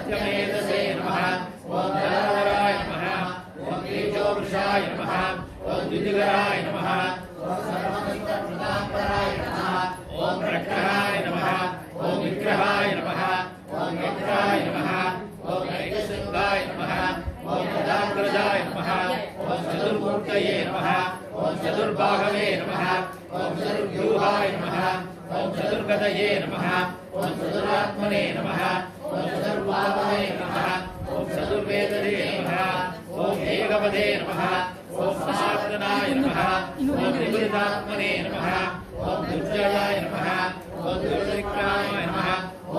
सत्यमेधसे नमः ओम जलधराय नमः ओम तेजोवृषाय नमः ओम द्युतिकराय नमः ओम सर्वमित्रप्रदापराय नमः ओम प्रग्रहाय नमः ओम विग्रहाय नमः ओम यज्ञाय नमः ओम ऐकशृंगाय नमः ओम गदाग्रजाय नमः ओम चतुर्मूर्तये नमः ओम चतुर्बाहवे नमः ओम चतुर्व्यूहाय नमः ओम चतुर्गतये नमः ओम चतुरात्मने नमः ओम चतुर्बाहवे नमः ओम चतुर्वेदने नमः ओम एकपदे नमः ओम सनातनाय नमः ओम निवृतात्मने नमः ओम दुर्जयाय नमः ओम दुर्विक्रमाय नमः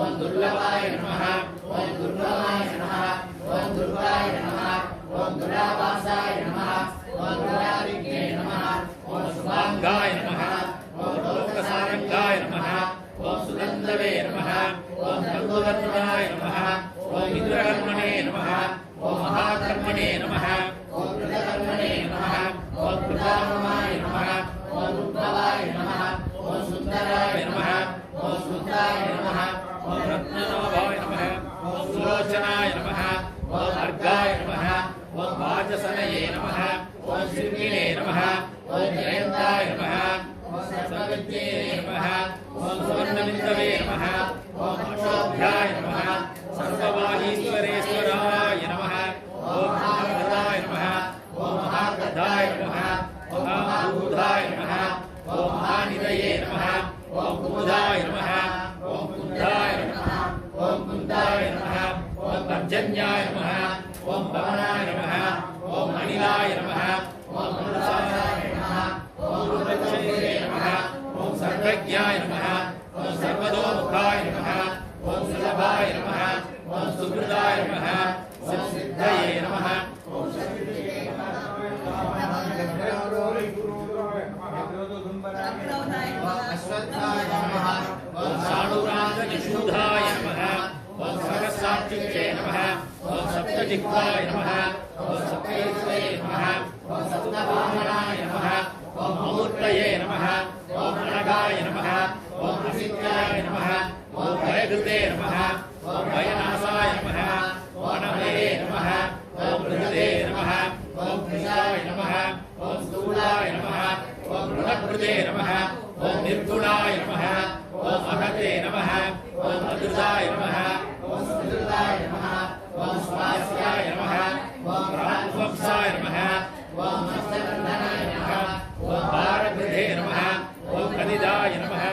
ओम दुर्लभाय नमः ओम दुर्लभाय नमः ओम दुर्गाय नमः ओम दुरावासाय नमः ओम दुराविघ्ने नमः ओम शुभांगाय नमः ओम लोकसारंगाय नमः ओम सुगंधवे नमः ओम गंगोदर्पणाय नमः ओम विद्रकर्मणे नमः ओम महाकर्मणे नमः ओम कृतकर्मणे नमः ओम कृतात्माय नमः ओम उद्भवाय नमः ओम सुंदराय नमः ओम सुंदराय नमः ओम रत्ननाभाय नमः ओम सुलोचनाय नमः ओम अर्घाय नमः ओम वाचसनये नमः ओम शिर्गिणे नमः ओम जयन्ताय नमः ओम सर्वविद्ये नमः ओम सुवर्णबिन्दवे नमः ओम अक्षोभ्याय नमः सर्ववागीश्वरेश्वराय नमः ओम महागदाय नमः ओम महागदाय नमः ओम महाभूताय नमः ओम महानिधये नमः ओम कुमुदाय नमः ओम कुन्दाय नमः ओम कुन्दाय नमः ओम पर्जन्याय नमः ओम भवनाय नमः ओम अनिलाय नमः ओम मनसाय नमः ओम रुद्रक्षये नमः ओम सर्वज्ञाय नमः ओम सर्वतोमुखाय नमः ओम सुलभाय नमः ओम सुहृदाय नमः ओम सिद्धये नमः ओम शक्तिये नमः अश्वत्थाय नमः ओम शाणुरागनिषूधाय नमः ओम सहस्राक्षिणे नमः ओम सप्तजिह्वाय नमः ओम सप्तैश्वरे नमः ओम सप्तवाहनाय नमः ओम अमूर्तये नमः ओम अनगाय नमः ओम असिद्धाय नमः ओम भयकृते नमः ओम भयनाशाय नमः ओम अनभये नमः ओम बृहदे नमः ओम कृशाय नमः ओम स्थूलाय नमः ओम ऋणकृते नमः ओम निर्गुणाय नमः ओम महते नमः ओम अदृताय नमः ओम सुदृताय नमः ओम स्वास्याय नमः ओम प्राणवंशाय नमः ओम मत्स्यबन्धनाय नमः ओम भारकृते नमः ओम कदिदाय नमः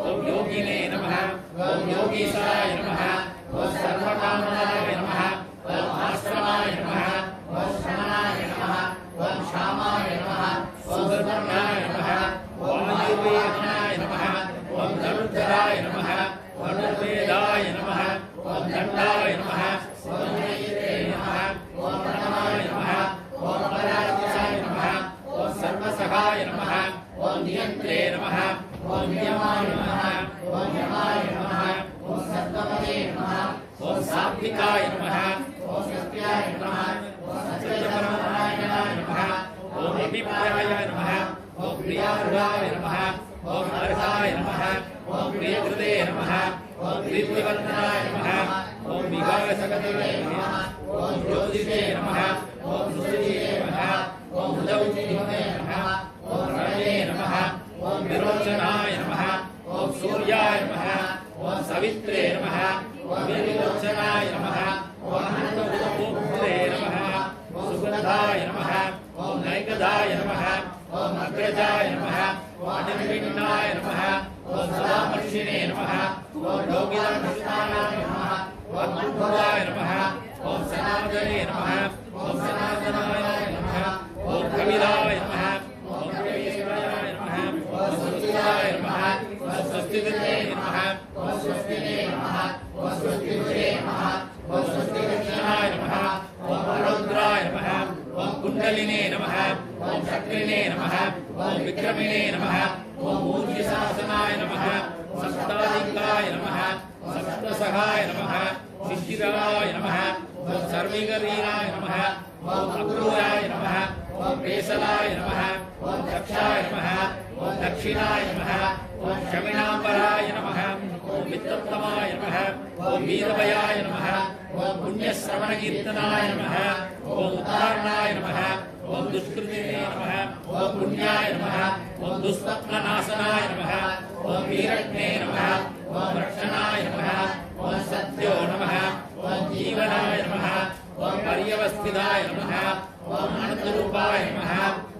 ओम योगिने नमः ओम योगीशाय नमः ओम सर्वकामनाय नमः ओम आश्रमाय नमः ओम श्रमणाय नमः ओम श्यामाय नमः ओम सुवर्णाय नमः ओम आयुर्वेदनाय नमः ओम धनुर्धराय नमः ओम निर्वेदाय नमः ओम दण्डाय नमः ओम नयिते नमः ओम प्रणवाय नमः ओम पराजयाय नमः ओम सर्वसहाय नमः ओम नियन्त्रे नमः ओम नियमाय नमः ओम यमाय नमः ओम सत्त्वपदे नमः ओम सात्विकाय नमः ओम सत्याय नमः ओम सत्यपरायणाय नमः ओम अभिप्रायाय नमः ओम प्रियार्हाय नमः ओम अर्हाय नमः ओम प्रियकृते नमः ओम प्रीतिवर्धनाय नमः ओम विगासगतये नमः ओम ज्योतिषे नमः ओम सुरये नमः ओम हृदौचिहे नमः ओम रणये नमः ओम विरोचनाय नमः ओम सूर्याय नमः ओम सवित्रे नमः ओम विरोचनाय नमः ओम अनन्तपुत्रे नमः ओम सुगन्धाय नमः ओम नैकदाय नमः ओम अग्रजाय नमः ओम निर्विघ्नाय नमः ओम सदामर्शिने नमः ओम योगिरामकृष्णाय नमः ओम अद्भुताय नमः ओम सनातने नमः ओम सनातनाय नमः ओम कविराय नमः ओम कवीश्वराय नमः ओम स्वस्तिराय नमः ओम स्वस्तिकृते नमः ओम स्वस्तिने नमः ओम स्वस्तिकृते नमः ओम स्वस्तिकृष्णाय नमः ओम अरुद्राय नमः ओम कुण्डलिने नमः ओम शक्रिणे नमः ओम विक्रमिणे नमः ओम मूर्तिशासनाय नमः सप्ताधिकाय नमः सप्तसहाय नमः शिशिराय नमः ओम सर्विगरीराय नमः ओम अक्रूराय नमः ओम पेशलाय नमः ओम दक्षाय नमः ओम दक्षिणाय नमः ओम शमिनांबराय नमः ओम वित्तोत्तमाय नमः ओम वीरभयाय नमः ओम पुण्यश्रवणकीर्तनाय नमः ओम उद्धारणाय नमः ओम दुष्कृते नमः ओम पुण्याय नमः ओम दुष्स्वप्ननाशनाय नमः ओम वीरज्ञे नमः ओम रक्षणाय नमः ओम सत्यो नमः ओम जीवनाय नमः ओम पर्यवस्थिताय नमः ओम अनन्तरूपाय नमः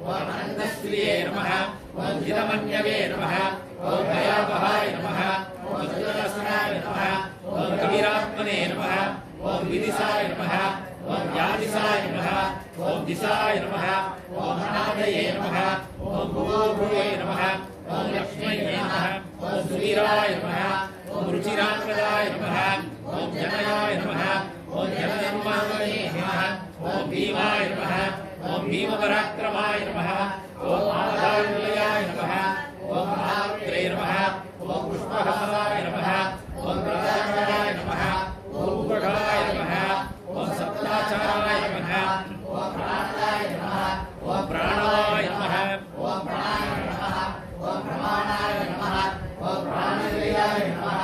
ओम अनन्तश्रिये नमः ओम हिरमण्यवे नमः ओम भयावहाय नमः ओम सुदर्शनाय नमः ओम कबीरात्मने नमः ओम विदिशाय नमः ओम यादिशाय नमः ओम दिशाय नमः ओम अनादये नमः ओम भुवो नमः ओम लक्ष्मये नमः ओम सुवीराय नमः ओम रुचिरात्मदाय नमः ओम जनयाय नमः ओम जनजन्माय नमः ओम भीमाय नमः ओम भीमपराक्रमाय नमः ओम आधारनिलयाय नमः ओम महात्रे नमः ओम पुष्पहाराय नमः ओम प्रजापताय नमः ओम उपघाय नमः ओम सप्ताचाराय नमः ओम प्राणाय नमः ओम प्राणाय नमः ओम प्राणाय नमः ओम प्रमाणाय नमः ओम प्राणनिलयाय नमः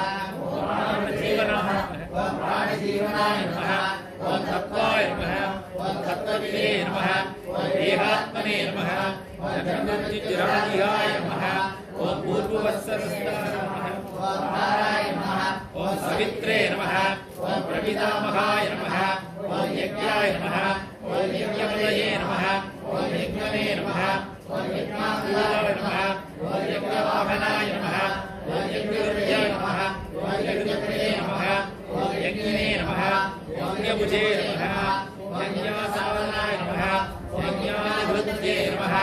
ओम प्राणजीवनाय ओम प्राणजीवनाय नमः ओम तत्त्वाय नमः ओम तत्त्वविदे नमः ओम देहात्मने नमः ओम जगन्नाथाय नमः ओम पूर्ववत्सरस्ताय नमः ओम नाराय नमः ओम सवित्रे नमः ओम प्रपितामहाय नमः ओम यज्ञाय नमः ओम यज्ञपतये नमः ओम यज्ञवे नमः ओम यज्ञाकुलाय नमः ओम यज्ञवाहनाय नमः ओम यज्ञविद्याय नमः ओम यज्ञप्रिये नमः ओम यज्ञने नमः ओम यज्ञभुजे नमः ओम यज्ञासावनाय नमः ओम यज्ञानिवृत्ते नमः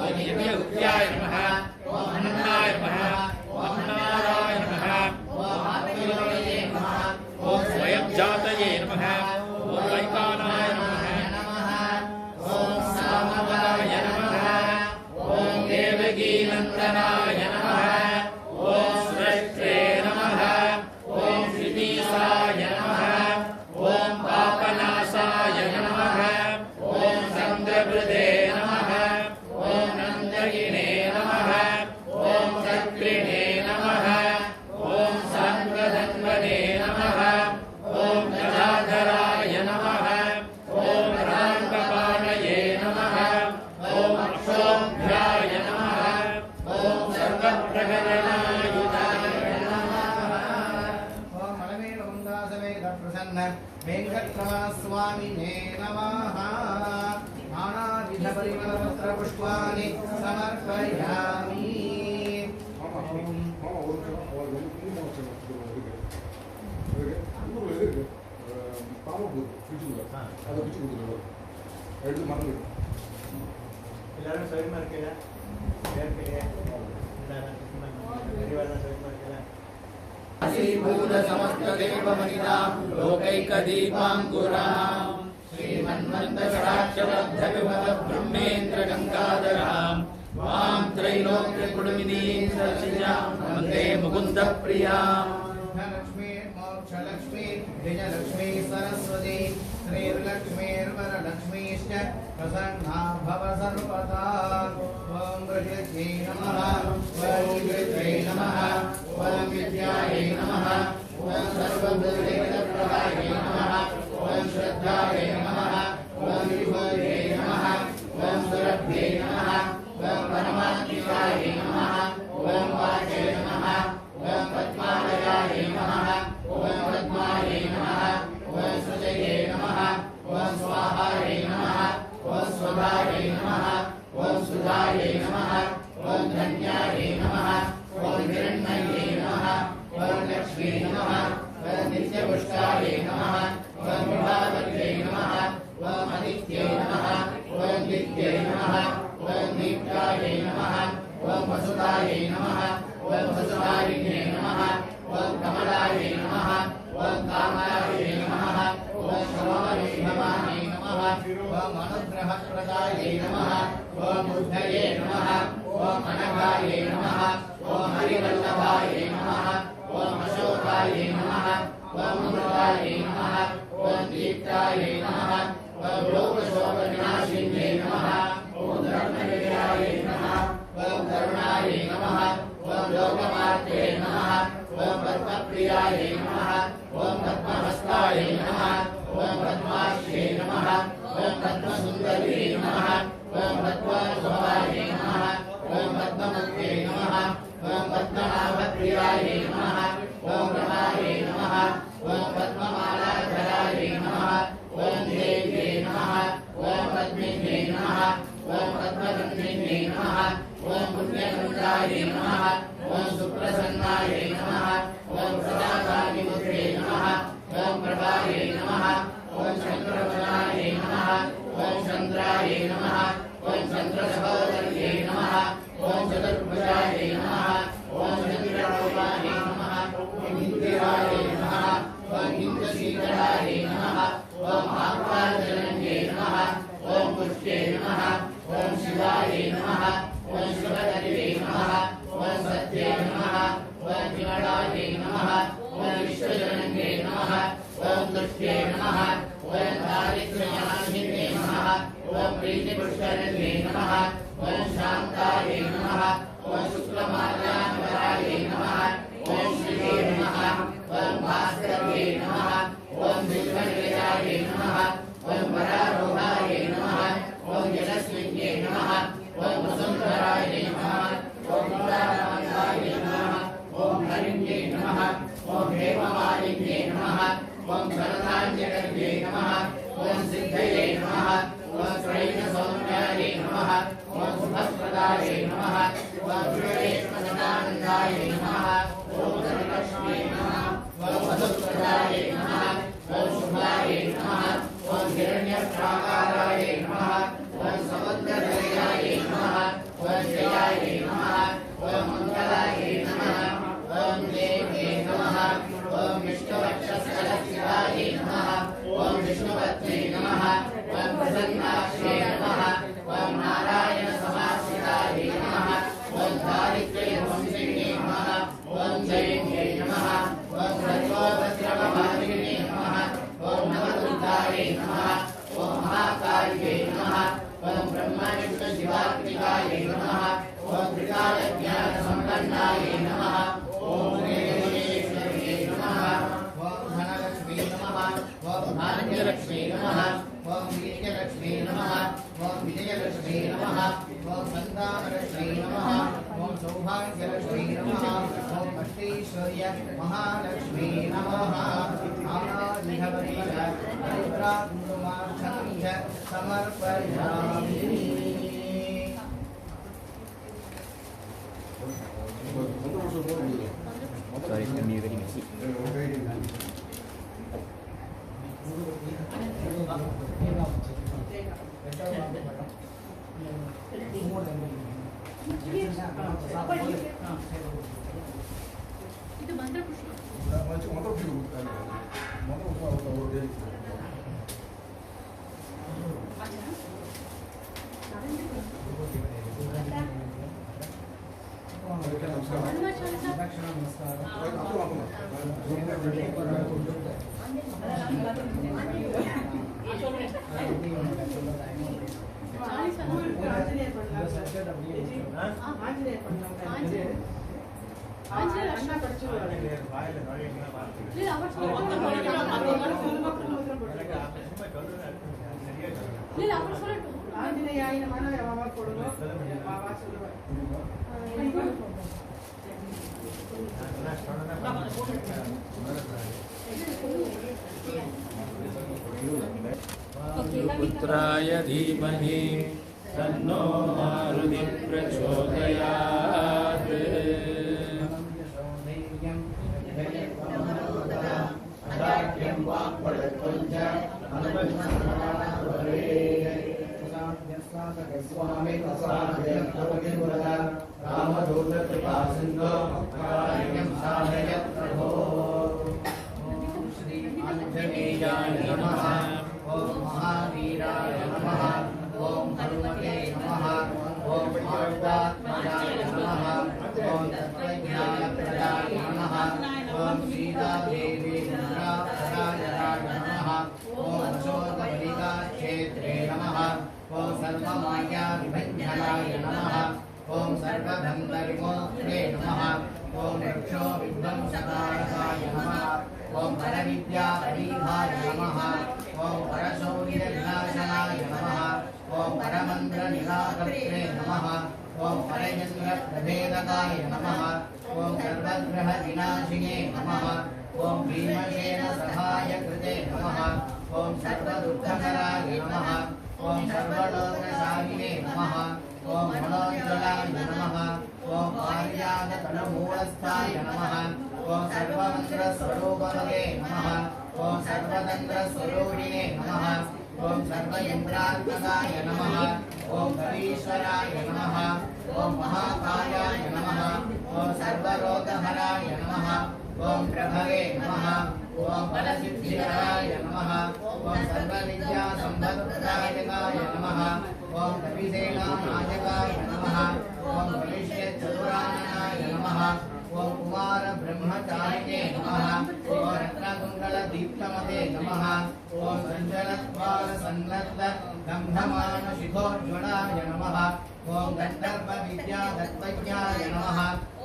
ओम यज्ञहुत्याय नमः ओम अन्नाय नमः ओम अन्नाराय नमः ओम आत्मयोगे नमः ओम स्वयं जातये नमः ओम वैकानाय नमः ओम सामवाय नमः ओम देवकीनन्दनाय नमः ओम स्रष्टे नमः ओम श्रीतीसाय नमः ओम पापनाशाय नमः ओम चन्द्रवृदे नमः ओम नन्दगिने नमः ओम चक्रिणे नमः ओम सर्वधन्वने नमः ओम जलाधराय नमः ओम राङ्गपाणये नमः ओम अक्षोभ्याय नमः ओम सर्वप्रकरणायुधाय नमः ओम अलमेलवन्दासवेद प्रसन्न वेङ्कटरमणस्वामिने नमः नानाविधपरिमलपत्रपुष्पाणि समर्पयामि எல்லாரும் சௌரியமா இருக்கீங்களா? श्रीभूत समस्त देवमनितां लोकैकदीपाङ्कुरां श्रीमन्वन्तषडाक्षरद्धविमल ब्रह्मेन्द्र गङ्गाधरां वां त्रैलोक्यकुडुमिनीं सरसिजां वन्दे मुकुन्दप्रियाम् लक्ष्मी मोक्षलक्ष्मी विजयलक्ष्मी सरस्वती श्रीर्लक्ष्मीर्वरलक्ष्मीश्च प्रसन्ना भव सर्वदा ओम गृह्यै नमः ओम विद्यै नमः ओम विद्यायै नमः ओम सर्वभूतैकप्रभायै नमः ओम श्रद्धायै नमः ओम विभूयै नमः ओम सुरभ्यै नमः ओम परमात्मिकायै नमः ओम वाचे नमः ओम पद्मालयायै नमः ओम पद्मायै नमः ओम सुजये नमः ओम स्वाहायै नमः ओम स्वधायै नमः ओम सुधायै नमः ओम धन्यायै नमः ओम हिरण्मये नमः ओम लक्ष्मी नमः ओम नित्यपुष्टायै नमः ओम विभावत्यै नमः ओम आदित्यै नमः ओम नित्यै नमः ओम दीप्तायै नमः ओम वसुधायै नमः ओम वसुधारिणे नमः ओम कमलायै नमः ओम कामायै नमः ओम शोभमायै नमः ओम अनुग्रहप्रदायै नमः ओम बुद्धये नमः ओम अनघायै नमः ओम हरिवल्लभायै नमः ओम अशोकायै नमः ओम अमृतायै नमः ओम दीप्तायै नमः ओम लोकशोकविनाशिन्यै नमः ओम धर्मविजयायै नमः ओम करुणायै नमः ओम लोकमात्रे नमः ओम पद्मप्रियायै नमः ओम पद्महस्तायै नमः नमः ओम तुष्टे नमः ओम दारिद्र्यनाशिने नमः ओम प्रीतिपुष्करिणे नमः ओम शान्ताये नमः ओम शुक्लमाल्याम्बराये नमः ओम श्रीये नमः ओम भास्कर्ये नमः ओम विश्वनिलयाये नमः ओम वरारोहाये नमः ओम यशस्विन्ये नमः ओम वसुन्धराये नमः ओम मुराराये नमः ओम हरिण्ये नमः ओम हेममालिन्ये नमः ओम शरदाञ्जगर्भे नमः ओम सिद्धये नमः ओम त्रैणसौम्याये नमः ओम सुभद्रदाये नमः ओम विवेकसदानन्दाये नमः ओम धनलक्ष्मी नमः ओम मधुप्रदाये नमः ओम शुभाये नमः ओम हिरण्यप्राकाराये नमः ओम समुद्रधरयाये नमः ओम जयाये नमः ओम मङ्गलाये नमः ओम देवे नमः ओम विष्णुवक्षस्थलशिवाये नमः ओम विष्णुपत्ने नमः ओम प्रसन्नाक्षे नमः ओम नारायणसमाश्रिताये नमः ओम दारिद्र्यवंशिने नमः ओम जयन्ये नमः ओम सर्वोपद्रवभारिणे नमः ओम नवदुर्गाये नमः ओम महाकार्ये नमः ओम ब्रह्मविष्णुशिवात्मिकाये नमः ओम त्रिकालज्ञानसम्पन्नाये नमः ओम वेदेश्वर्ये नमः ओम धनलक्ष्मी नमः ओम भाग्यलक्ष्मी नमः ओम वीर्यलक्ष्मी नमः ओम विजयलक्ष्मी नमः ओम सन्तानलक्ष्मी नमः ओम सौभाग्यलक्ष्मी नमः ओम अष्टैश्वर्य महालक्ष्मी नमः आनादिहवनीय रुद्राकुङ्कुमार्चनं च समर्पयामि Sorry, can you very much? ಇದು ಮಂತ್ರ ಪುಷ್ಪ पुत्राय धीमहि तन्नो मारुतिः प्रचोदयात् स्वामी रामदूत कृपा सिंधो साधय प्रभो श्री आंजनेयाय नमः ओम महावीराय नमः ओम हनुमते नमः ओम आर्दात्मजाय नमः ओम तत्त्वज्ञानप्रदाय नमः ओम सीतादेवी रुद्राय नमः ओम अशोकवनिकाक्षेत्रे नमः ओम सर्वमायाविभञ्जनाय नमः ओम सर्वबन्धविमोक्षणे नमः ओम रक्षो विध्वंसकारकाय नमः ओम परविद्यापरीहाय नमः ओम परशौर्यविनाशनाय नमः ओम परमन्त्रनिराकर्त्रे नमः ओम परयन्द्रप्रभेदकाय नमः ओम सर्वग्रहविनाशिने नमः ओम भीमसेनसहायकृते नमः ओम सर्वदुःखकराय नमः ओम सर्वलोकशालिने नमः ओम मनोज्वलाय नमः ओम आर्यागतनमूलस्थाय नमः ओम सर्वमन्त्रस्वरूपमये नमः ओम सर्वतन्त्रस्वरूपिणे नमः ओम सर्वयन्त्रात्मकाय नमः ओम कवीश्वराय नमः ओम महाकायाय नमः ओम सर्वरोगहराय नमः ओम प्रभवे नमः ओम बलसिद्धिकराय नमः ओम सर्वविद्यासम्पत्प्रदायकाय नमः ओम कपिसेनानायकाय नमः ओम भविष्यच्चतुराननाय नमः ओम कुमार ओंकार ब्रह्मचारिणे नमः ओम रत्नकुंडल दीप्तमते नमः ओम संजनत्वाल सन्नद्ध गंधमान शिखोज्वलाय नमः ओम गंधर्व विद्या दत्तज्ञाय नमः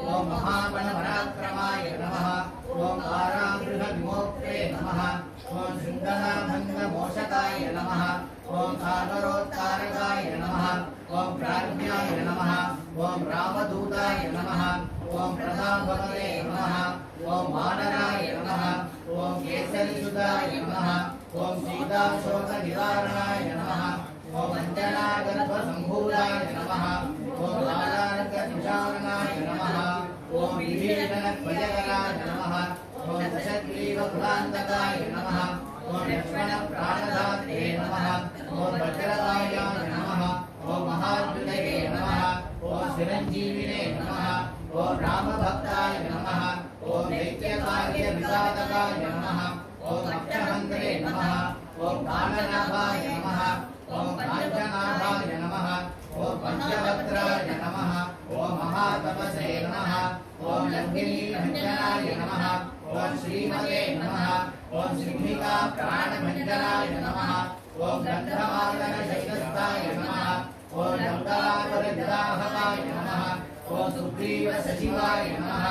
ओम महाबल पराक्रमाय नमः ओम आरागृह विमोक्ते नमः ओम शृंगलाभंग मोषकाय नमः ओम सागरोत्तारकाय नमः ओम प्राज्ञाय नमः ओम रामदूताय नमः ओम प्रतापवते नमः ओम वानराय नमः ओम केसरीसुताय नमः ओम सीताशोक निवारणाय नमः ओम अंजनागर्भसंभूताय नमः ओम बालार्कनिशारणाय नमः ओम विभीषणध्वजकराय नमः ओम दशग्रीवकुलान्तकाय नमः ओम लक्ष्मणप्राणदात्रे नमः ओम वज्रकायाय नमः ओम महाद्युतये नमः ओम चिरञ्जीविने नमः ओम रामभक्ताय नमः ओम दैत्यकार्यविसाधकाय नमः ओम अक्षहन्त्रे नमः ओम कालनाभाय नमः ओम काञ्चनाभाय नमः ओम पंचवक्त्राय नमः ओम महातपसे नमः ओम लंघिनीभञ्जनाय नमः ओम श्रीमते नमः ओम सिंहिका प्राणभञ्जनाय नमः ओम गन्धमादनशैलस्थाय नमः ओम लङ्कावरजदाहकाय नमः ओम सुग्रीव सचिवाय नमः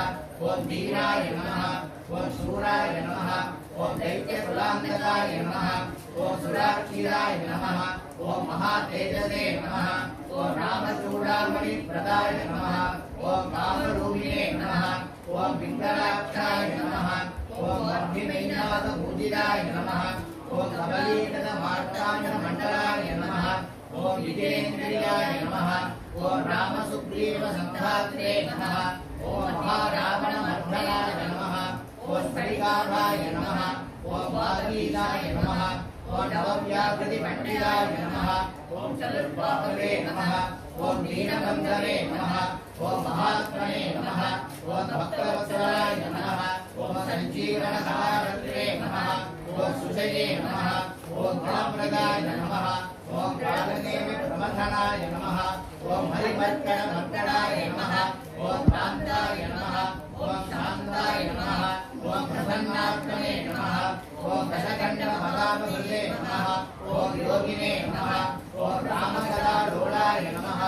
ओम धीराय नमः ओम शूराय नमः ओम दैत्यकुलान्तकाय नमः ओम सुराक्षीराय नमः ओम महातेजसे नमः ओम रामचूडामणिप्रदाय नमः ओम कामरूपिणे नमः ओम पिङ्गलाक्षाय नमः ओम अग्निनैनादपूजिताय नमः ओम कबलीकृतमार्ताण्डमण्डलाय नमः ओम विजेन्द्रियाय नमः ओम रामसुग्रीवसंघात्रे नमः ओम महारावणमर्दनाय नमः ओम स्फटिकाभाय नमः ओम वागीशाय नमः ओम नवव्याकृतिपण्डिताय नमः ओम चतुर्बाहवे नमः ओम दीनबन्धवे नमः ओम महात्मने नमः ओम भक्तवत्सलाय नमः ओम सञ्जीवनकालत्रे नमः ओम सुषये नमः ओम गुणप्रदाय नमः ओम कालनेमि प्रमथनाय नमः ओम हरिमर्कणमर्कणाय नमः ओम कान्ताय नमः ओम शान्ताय नमः ओम प्रसन्नात्मने नमः ओम दशकण्डमहाबले नमः ओम योगिने नमः ओम रामकलालोलाय नमः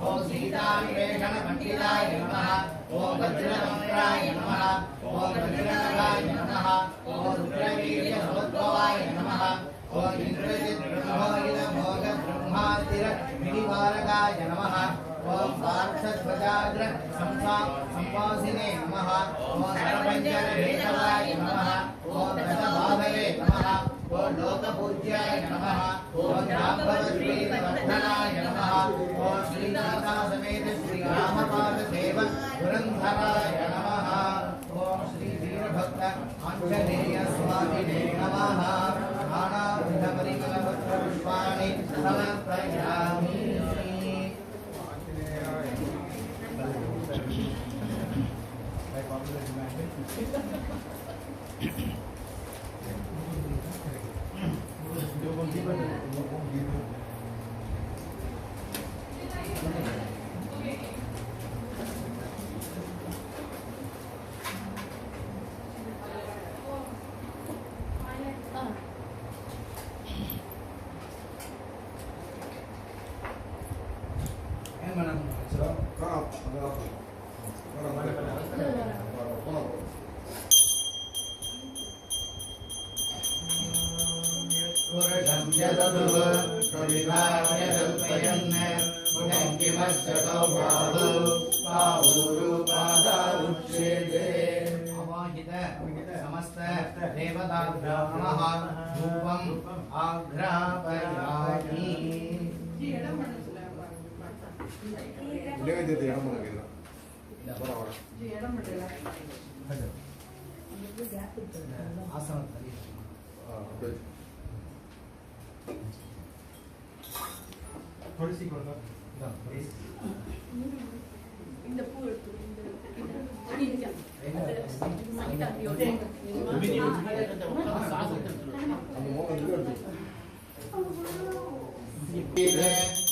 ओम सीताविवेशनपण्डिताय नमः ओम वज्रवक्त्राय नमः ओम वज्रनगाय नमः ओम रुद्रवीर्यसमुद्भवाय नमः ओम इंद्रजित्ब्रह्मोगितभोगब्रह्मास्तिरनिवारकाय नमः ओम पार्थध्वजाग्र संवासिने नमः ओम नरपञ्चरभेदवाय नमः ओम दशबाहवे नमः ओम लोकपूज्याय नमः ओम रामभद्रीवर्धनाय नमः ओम श्रीनाथा समेत श्रीरामपादसेव पुरंधराय नमः ओम श्री वीरभक्त आंजनेय स्वामिने नमः नानाविधपरिमलपत्रपुष्पाणि समर्पयामि समस्त देवताभ्यो नमः धूपम् आघ्रापयामि இந்த பூ எடுத்து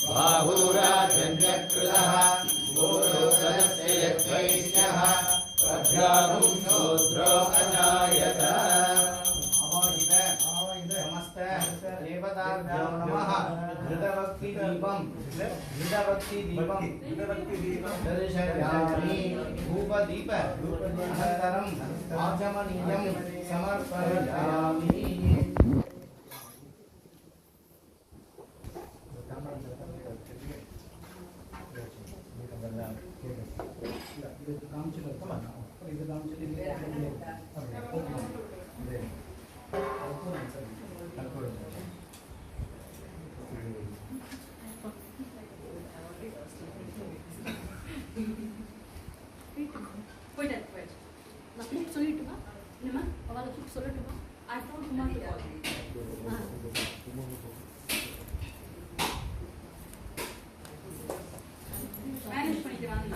बाहुराजन्यकृतः गोरोदस्य यद्वैश्यः प्रभ्यागुं देवताभ्यो नमः घृतभक्ति दीपं दर्शयामि धूपदीप अनन्तरं आचमनीयं समर्पयामि போயிட்டு நான் கூப்பிட்டு சொல்லிட்டுமா என்னம்மா அவளை கூப்பிட்டு சொல்லட்டுமா I don't Kumar to call manage பண்ணிட்டு வாங்க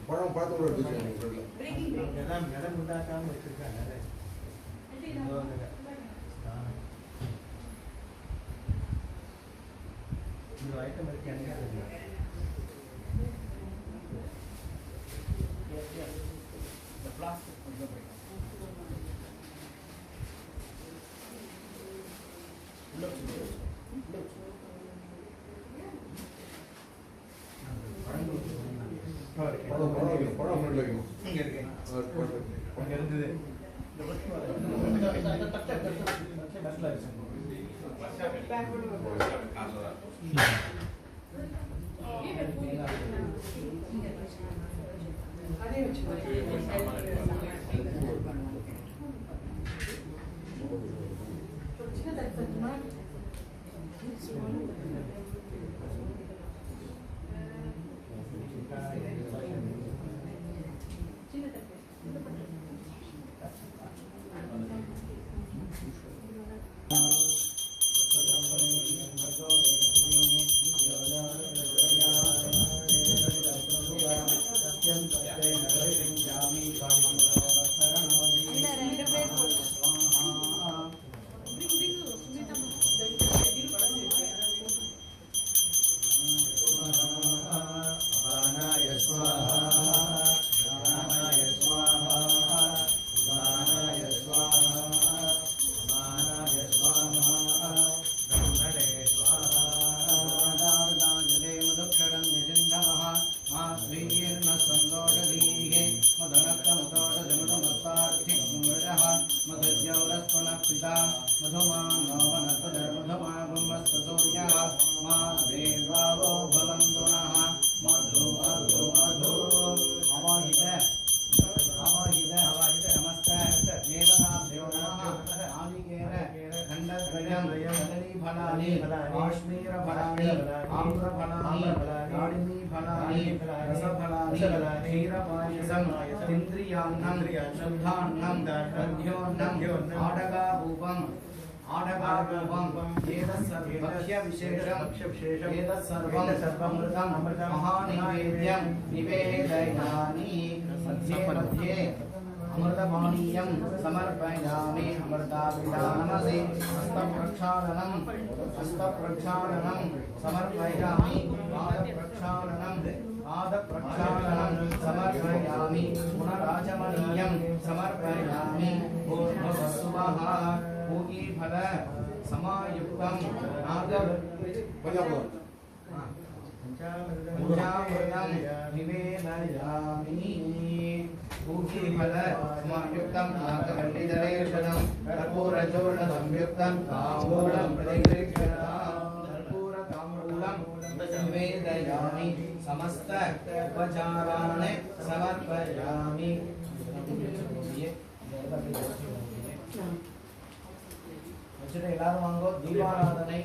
பழம் பார்த்து இடம் உண்டாக்காம வச்சிருக்காங்க இந்த ஐட்டம் இருக்கு எனக்கு பழம் வைக்கணும் இங்க இருக்கு அங்க இருந்தது இந்த பஸ்ல अमृतपानीयं समर्पयामि अमृताभिधानमसि हस्तप्रक्षालनं समर्पयामि पादप्रक्षालनं समर्पयामि पुनराचमनीयं समर्पयामि भूर्भुवस्सुवः पूगीफल समायुक्तं पंचामृतं निवेदयामि पूगीफल समायुक्तं नागवल्लीधरेशनं कर्पूरचूर्णसंयुक्तं ताम्बूलं प्रतिगृह्णामि कर्पूरताम्बूलं निवेदयामि समस्त उपचारान् समर्पयामि எல்லாரும் வாங்கோ தீபாராதனை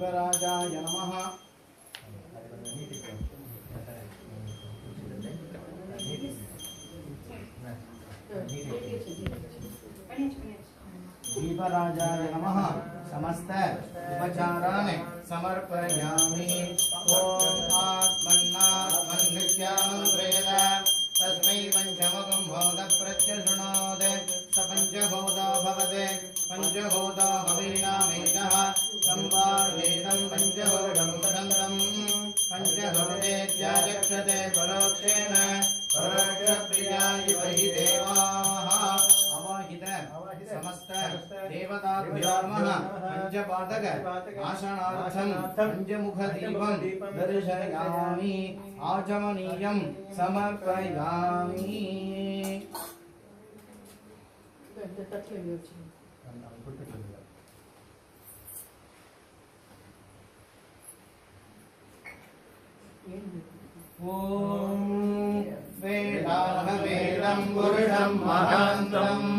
दीपराजाय नमः दीपराजाय नमः समस्त उपचारान् समर्पयामि ओम आत्मन्नात्मन्नित्यामन्त्रयत तस्मै पंचमुखं भूतप्रत्यशृणोत् स पञ्चभूतो भवते पञ्चभूतो हवीनामेकः संवादेतं पञ्चभूतं पठन्तं पञ्चभूतेत्याचक्षते परोक्षेण परोक्षप्रियाय वहि देवाः अवाहित समस्त देवताभ्यो नमः पंचपादक आसनार्थं पंचमुखदीपं दर्शयामि आचमनीयं समर्पयामि ओम वेदाहवेदं पुरुषं महान्तम्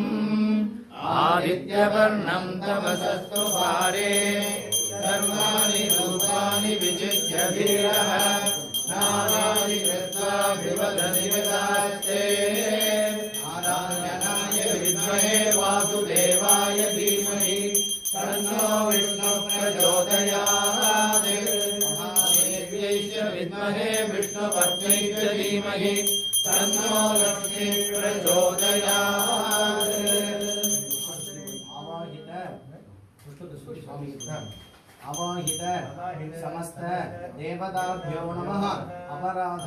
आदित्यवर्णं तमसस्तु पारे सर्वाणि रूपाणि विचित्य धीरः नारायणि कृत्वा विवदति विदास्ते नारायणाय विद्महे वासुदेवाय धीमहि तन्नो विष्णुः प्रचोदयात् महादेव्यै विद्महे विष्णुपत्न्यै च धीमहि तन्नो लक्ष्मीः प्रचोदयात् अवाहित समस्त देवताभ्यो नमः अपराध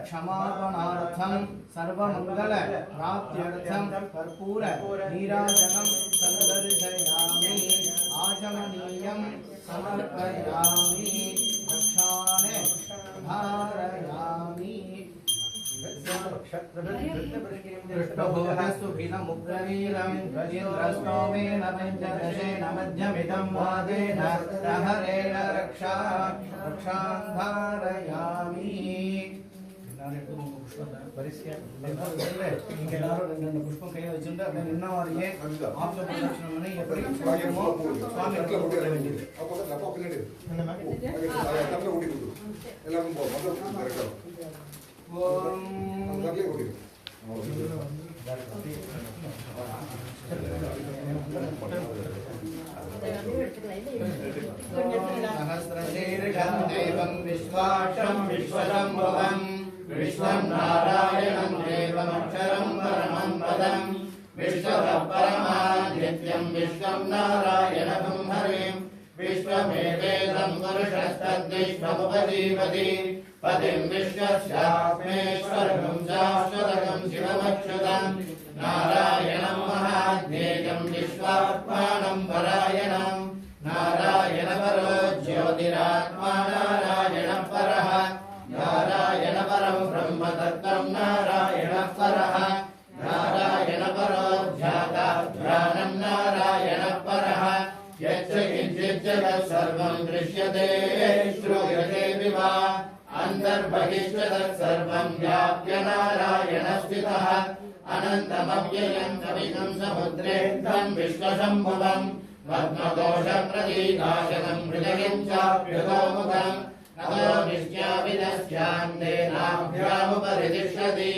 क्षमापणार्थं सर्वमंगल प्राप्त्यर्थं कर्पूर नीराजनं संदर्शयामि आचमनीयं समर्पयामि रक्षाणे धारयामि कृष्णभोजसुभिनमुग्रवीरं इन्द्रस्तोमेन पञ्चदशेन मध्यमिदं वादेन प्रहरेण रक्षां धारयामि पुष्पं கையில வச்சிருந்து அப்படியே நின்னவாரியே ஆப்த பிரதட்சணம் பண்ணி எப்படி சுவாமிமோ சுவாமி கொடுக்க வேண்டியது அப்போ அப்பா பின்னாடி தம்ல ஓடி கொடுத்து எல்லாரும் போ முதல்ல கரெக்ட்டா ஓம் தம்ல ஓடி सहस्रशीर्षं देवं विश्वाक्षं विश्वशम्भुवं विश्वं नारायणं देवमक्षरं परमं पदं विश्वतः परमाद्यं विश्वं नारायणं हरिं विश्वमेवेदं पुरुषस्तद्विश्वमुपजीवति पतिं विश्वस्यात्मेश्वरं शाश्वतं शिवमच्युतं नारायणं महाज्ञेयं विश्वात्मानं परायणं नारायण परो ज्योतिरात्मा नारायण परः नारायण परं ब्रह्म तत्त्वं नारायण परः नारायण परो ध्याता ध्यानं नारायण परः यच्च किञ्चित् जगत् सर्वं दृश्यते श्रूयते विवा अन्तर्बहिश्च तत्सर्वं व्याप्य नारायण स्थितः अनन्तमव्ययं कविनं समुद्रेऽन्तं विश्वशम्भुवम् पद्मकोशप्रतीकाशनं मृगयं चाप्युतोमुखं नतो निश्चाविदस्यान्तेनाभ्यामुपरितिष्ठति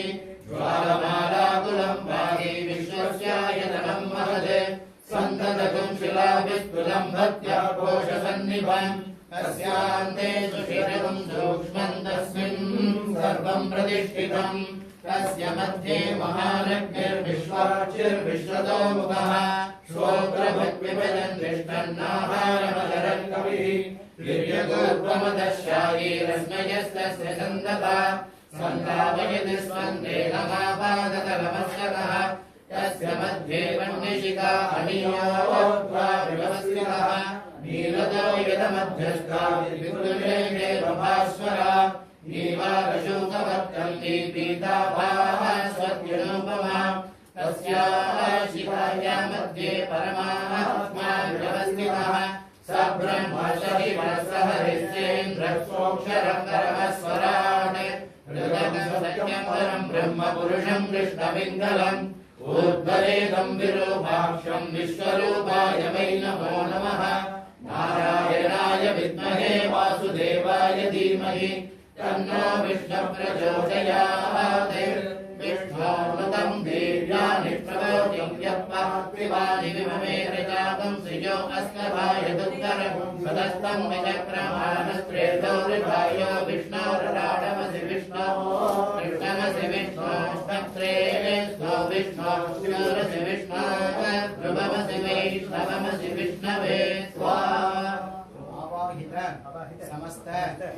ज्वालमालाकुलं वागी विश्वस्यायतनं महत् सन्ततं शिलाभिस्फुलं भक्त्याकोशसन्निभं तस्यान्ते सुशिरं सूक्ष्मं तस्मिन् सर्वं प्रतिष्ठितम् तस्य मध्ये महालक्ष्मीर्विश्वाक्षिर्विश्वतोमुखः श्रोत्रभक्विभजन् दृष्टन्नाहारमकरं कविः वीर्यगोर्वमदशायीरस्मयस्तस्य सन्दता सन्तापयति स्पन्देनमापादतलमस्करः तस्य मध्ये वह्निशिखा अनियोत्वा विवस्थितः नीलतो यदमध्यस्था विपुलवेगेवभास्वरा नीवारशोकवर्तं दीपीताभास्वत्यनुपमा तस्याः शिखाया मध्ये परमात्मा व्यवस्थितः स ब्रह्मशरीरः हरिश्चेन्द्रक्षोक्षरं परमस्वराट् हृदयसत्यं परं ब्रह्मपुरुषं कृष्णपिङ्गलम् ऊर्ध्वरेदं विरूपाक्षं विश्वरूपाय वै नमो नमः नारायणाय विद्महे वासुदेवाय धीमहि तन्नो विष्णुः प्रचोदयात् विष्णोर्नुतं वीर्याणि प्रबोधिं यत्पार्थिवानि विममेर जातं श्रियो अस्मभाय दुःखरं पदस्तं विचक्रमानस्त्रेदौर्भायो विष्णोरराडमसि विष्णो कृष्णमसि विष्णो भक्त्रेस्तो विष्णो शूरसि विष्णो ध्रुवमसि वैष्णवमसि विष्णवे स्वाहा समस्त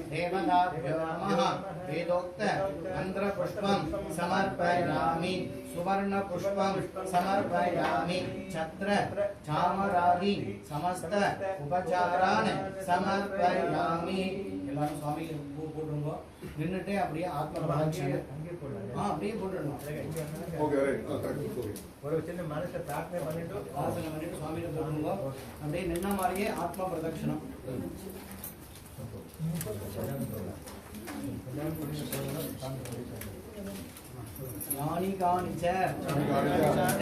देवताभ्यो नमः वेदोक्त मंत्र पुष्पं समर्पयामि सुवर्ण पुष्पं समर्पयामि छत्र चामरादि समस्त उपचारान् समर्पयामि எல்லாரும் சுவாமி பூ போடுங்க நின்னுட்டே அப்படியே ஆத்ம பிரதட்சணம் அப்படியே போட்டுடணும் ஓகே ரைட் கரெக்ட் ஓகே ஒரு சின்ன மனச பிரார்த்தனை பண்ணிட்டு சுவாமியில போடுங்க அப்படியே நின்ன மாதிரியே ஆத்ம பிரதட்சணம் यानि कानि च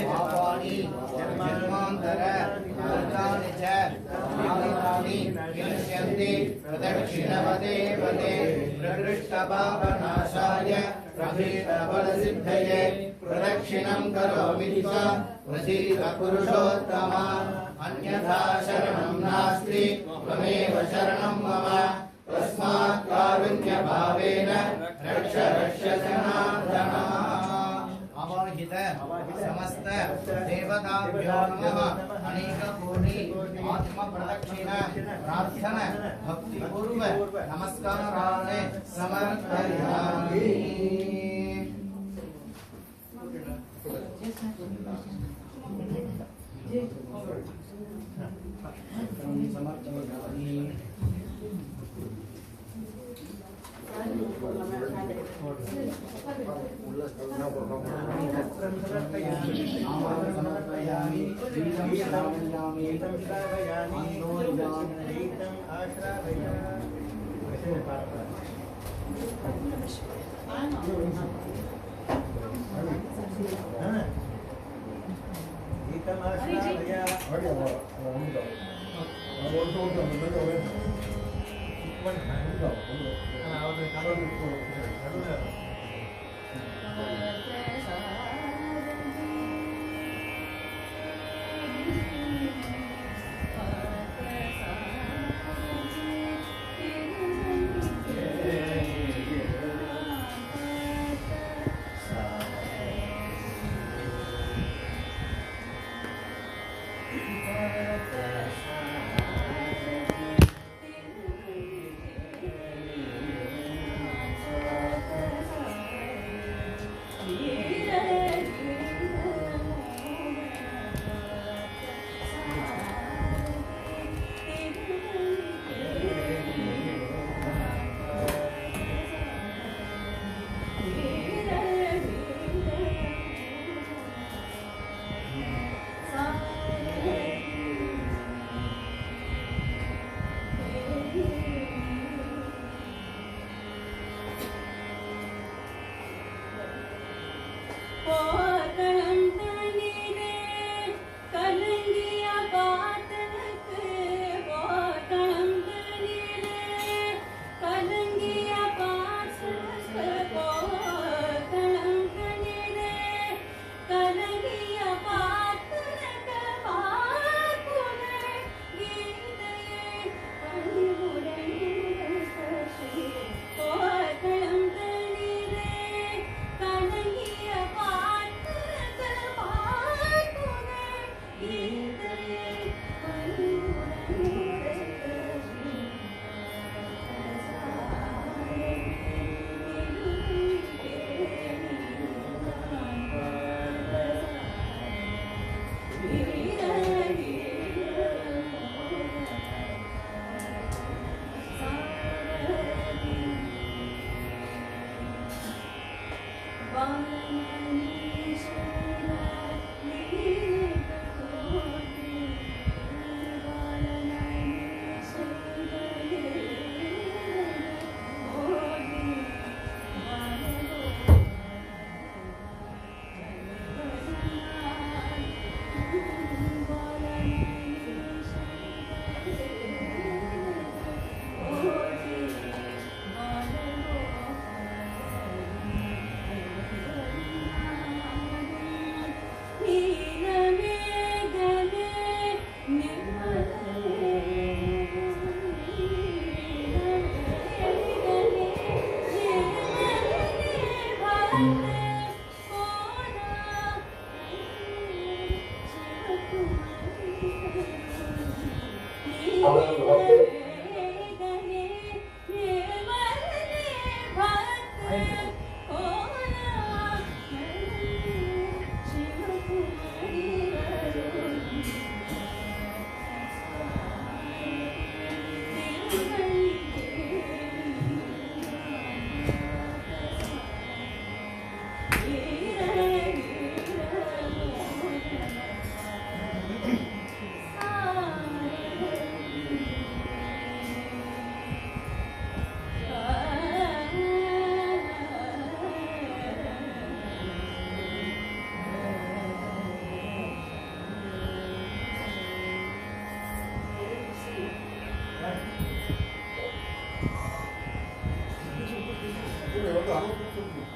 पापानि जन्मान्तर कृतानि च यानि विनश्यन्ति प्रदक्षिणवते वदे प्रकृष्टपापनाशाय प्रभीतफलसिद्धये प्रदक्षिणं करोमि च प्रसीद पुरुषोत्तमा अन्यथा शरणं नास्ति त्वमेव शरणं मम तस्मात् कारुण्यभावेन रक्ष सनातन अवाहित समस्त देवताभ्यो नमः अनेक कोटि आत्म प्रदक्षिण प्रार्थना भक्ति पूर्व नमस्कारान् समर्पयामि समर्पयामि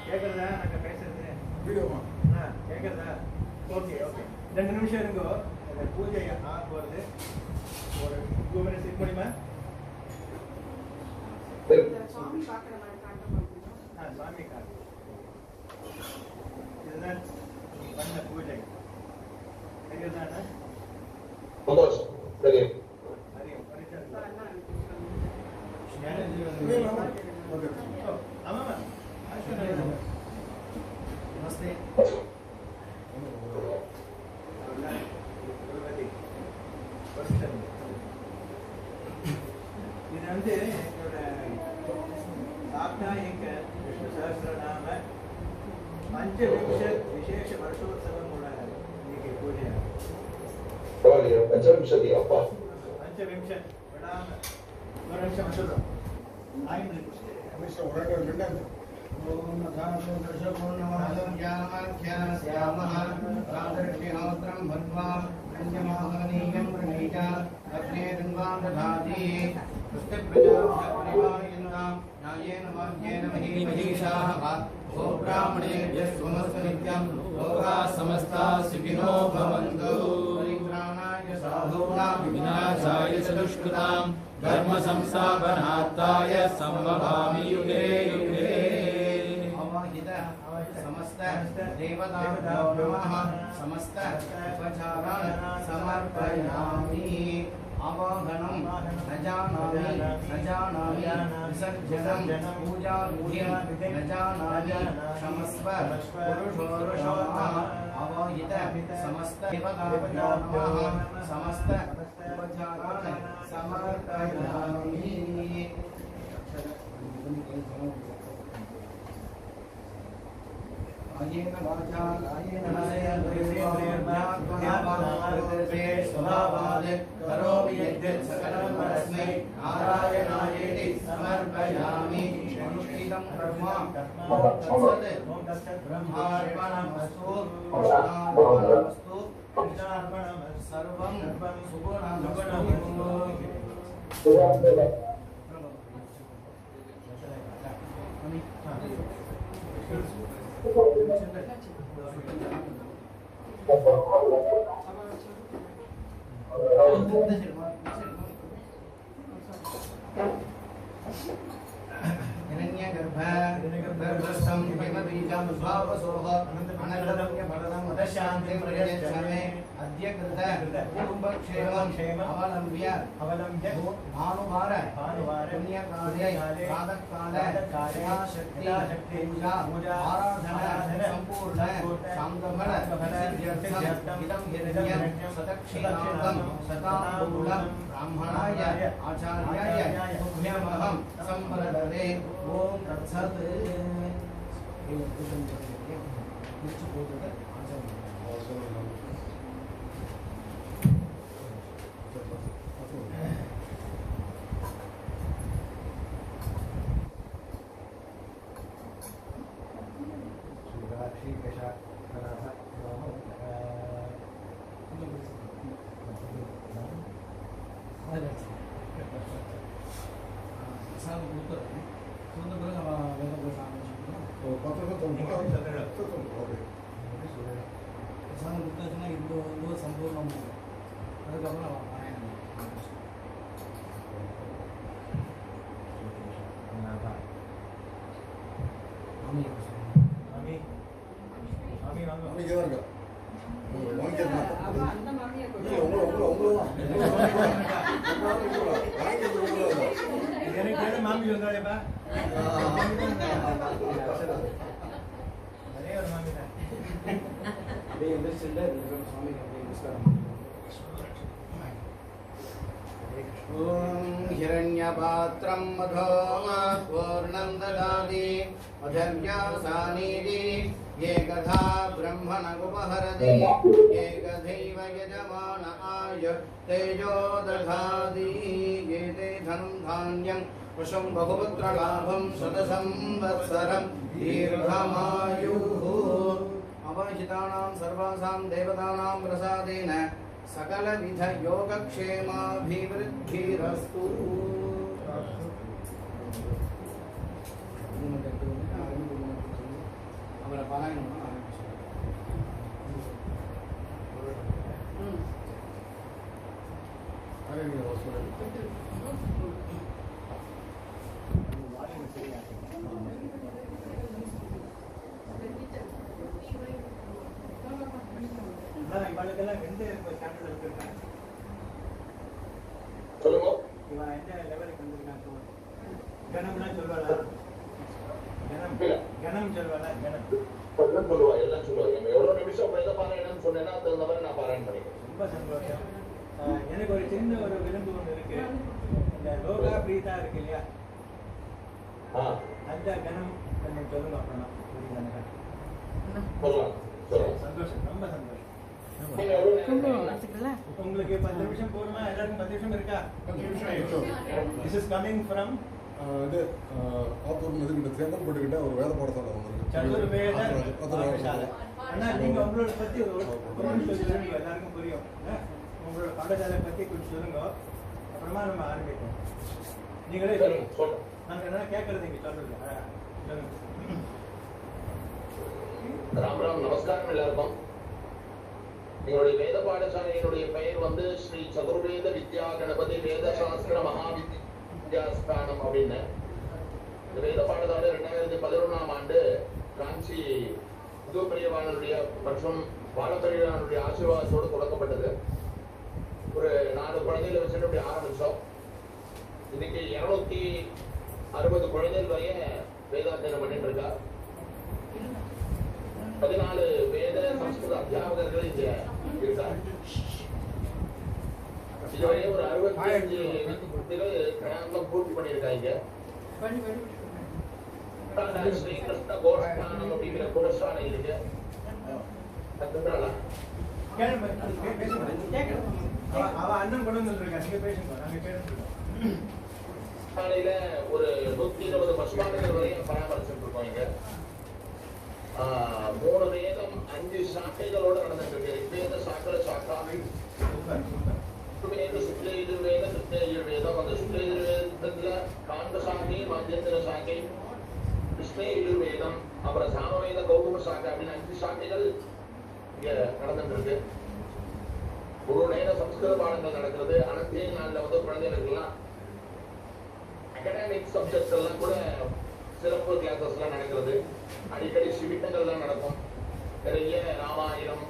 கேட்குறதா நாங்கள் பேசுறது வீடியோமா கேட்குறதா? ஓகே ஓகே 2 நிமிஷம் இருங்கோ. அந்த பூஜை போகிறது ஒரு 2 minutes இருக்க முடியுமா? சாமி பார்க்குற மாதிரி காட்ட சாமி காட்டு. இதுதான் பண்ண பூஜை. தெரியுதாண்ணா? சரி அறியும் பரிச்சயம். ஓகே ஆமாம்மா நமஸ்தே. இது வந்து எங்களோட சாப்தாயிக விஷ்ணு சஹஸ்ரநாம பஞ்சவிம்ச விசேஷ வருஷோத்சவம் இன்னைக்கு பூஜை. பஞ்சவிம்சதி அப்பா பஞ்சவிம்ச விடாம ஒரு நிமிஷம் சொல்றோம். கமிஷன் ஒரு ரெண்டாவது ஓம் நகாசோ தர்ஷபூர்ணமாதம் ஞானமாఖ్యానస్యామః ராதர்ஷ்யஹோத்ரம் பத்வா கன்யமாகனீயம் பிரணீதா அக்னே தன்வாம் ததாதி புஷ்ட பிரஜாபரிவாரிணாம் ஞாயேன வாக்யேன மஹீமஹீஷாः ஓ பிராமணேभ्यः स्वमस्तु नित्यं लोकाः समस्ताः सुखिनो भवन्तु परित्राणाय साधूनां विनाशाय च दुष्कृतां धर्म संस्थापनार्थाय संभवामि युगे युगे समस्त देवताभ्यो नमः समस्त उपचारान् समर्पयामि आवाहनं न जानामि विसर्जनं पूजाविधिं न जानामि क्षमस्व पुरुषोरुषोत्तम आवाहित समस्त देवताभ्यो नमः समस्त उपचारान् समर्पयामि आयेन वाचा आयेन मनसेन प्रेम्यात्मनामार्थे स्वभावात् करोमि यद्यत् सकलं परस्मै नारायणायेति समर्पयामि अनुष्ठितं कर्म तत्सत् ब्रह्मार्पणमस्तु कृष्णार्पणमस्तु सर्वं गर्भस्थं हिमबीजं स्वावसोः अनगदम्य फलदं शान्तिं प्रयच्छमे अद्य कृत कुटुम्बक्षेमम् अवलम्ब्य भानुवार पुण्यकाले प्रातःकाले यथाशक्ति पूजा आराधना सम्पूर्ण शान्तफल सिद्ध्यर्थम् इदं हिरण्यं शतक्षीरान्तं शताङ्गूलं ब्राह्मणाय आचार्याय तुभ्यमहं संप्रददे ओम तत्सत् संपूर्ण மாமி வந்தாலேப்பா ஒரே ஒரு மாமி தான் हिरण्यपात्रं मधो पूर्णं ददाति मधव्यासानीति एकधा ब्रह्मणगुपहरति एकधैव यजमान आय तेजो दधाति एते धनं धान्यं वशं बहुपुत्रलाभं शतसंवत्सरं दीर्घमायुः अवहितानां सर्वासां देवतानां प्रसादेन सकलविध योगक्षेमाभिवृद्धिरस्तु இவனுக்கெல்லாம் எந்த ஸ்டாண்டர்ட் இருக்காங்க? சொல்லுங்க. இவன் எந்த லெவலுக்கு வந்திருக்காங்க? கணம்லாம் சொல்வாளா? கணம் சொல்வாளா? கணம் எல்லாம் சொல்லுவா, எல்லாம் சொல்லுவாங்க. எவ்வளவு நிமிஷம் வேத பாராயணம்னு சொன்னேன்னா அந்த மாதிரி நான் பாராயணம் பண்ணிக்கிறேன். ரொம்ப சந்தோஷம். எனக்கு ஒரு சின்ன ஒரு விரும்பு ஒன்று இருக்கு. இந்த லோகா பிரீதா இருக்கு இல்லையா, அந்த கணம் கொஞ்சம் சொல்லுங்க. அப்புறம் சொல்லலாம், சொல்லலாம். சந்தோஷம், ரொம்ப சந்தோஷம். நீங்க எவ்வளவு நேரம் உங்களுக்கு 10 நிமிஷம் போடுமா? எல்லாருக்கும் 10 நிமிஷம் இருக்கா? 10 நிமிஷம் ஆயிடுச்சு. This is coming from இது ஆத்தூர் இதுக்கிட்ட சேதம்பட்டுக்கிட்ட ஒரு வேத பாடசாலை வந்திருக்கு. சதுர்வேத பாடசாலை. அண்ணா, நீங்க உங்களோட பத்தி ஒரு நிமிஷம் சொல்லுங்க, எல்லாருக்கும் புரியும். உங்களோட பாடசாலை பத்தி கொஞ்சம் சொல்லுங்க, அப்புறமா நம்ம ஆரம்பிப்போம். நீங்களே சொல்லுங்க. சொல்லணும். நாங்க என்ன கேட்கறது நீங்க சொல்றது. சொல்லுங்க. ராம் ராம், நமஸ்காரம் எல்லாருக்கும். எங்களுடைய வேத பாடசாலையினுடைய பெயர் வந்து ஸ்ரீ சதுர்வேத வித்யா கணபதி வேத சாஸ்திர மகாவித்யாஸ்தானம் அப்படின்னு. இந்த வேத பாடசாலை 2011ஆம் ஆண்டு காஞ்சி புது பெரியவாளனுடைய மற்றும் பாலபெரியவாளனுடைய ஆசீர்வாதத்தோடு தொடங்கப்பட்டது. ஒரு 4 குழந்தைகளை வச்சுட்டு அப்படி ஆரம்பிச்சோம். இன்னைக்கு 260 குழந்தைகள் வரைய வேதாத்தியனம் பண்ணிட்டு இருக்கா. 14 வேத சம்ஸ்கிருத அத்தியாபகர்கள் இங்க இருக்காங்க. இதுவரை ஒரு 65 கணாந்தம் பூர்த்தி பண்ணியிருக்காங்க. ஸ்ரீகிருஷ்ண கோஷ்டானம் அப்படிங்கிற கோஷாலை இருக்கு. அவ அண்ணன் கொண்டு வந்துருக்கா, நீங்க பேசுங்க, நாங்க கேட்டுருக்கோம். காலையில ஒரு 120 பசுமாடுகள் வரையும் பராமரிச்சுட்டு இருக்கோம் இங்க. 3 வேதம் 5 சாக்கைகளோட நடந்துட்டு இருக்கு. ரிக்வேத சாக்கர சாக்காமி சுக்லேயுர்வேத கிருஷ்ணேயுர்வேதம். அந்த சுக்லேயுர்வேதத்துல காந்தசாமி மத்தியந்திர சாக்கை, கிருஷ்ணேயுர்வேதம், அப்புறம் சாமவேத கௌதம சாக்கை அப்படின்னு 5 சாக்கைகள் இங்க நடந்துட்டு இருக்கு. ஒரு நேரம் சம்ஸ்கிருத பாடங்கள் நடக்கிறது. அனந்தே நாள்ல வந்து குழந்தைகளுக்கெல்லாம் அகாடமிக் சப்ஜெக்ட்ஸ் எல்லாம் கூட சிறப்பு கிளாஸஸ் எல்லாம் நடக்கிறது. அடிக்கடி சிவிட்டங்கள் எல்லாம் நடக்கும். நிறைய ராமாயணம்,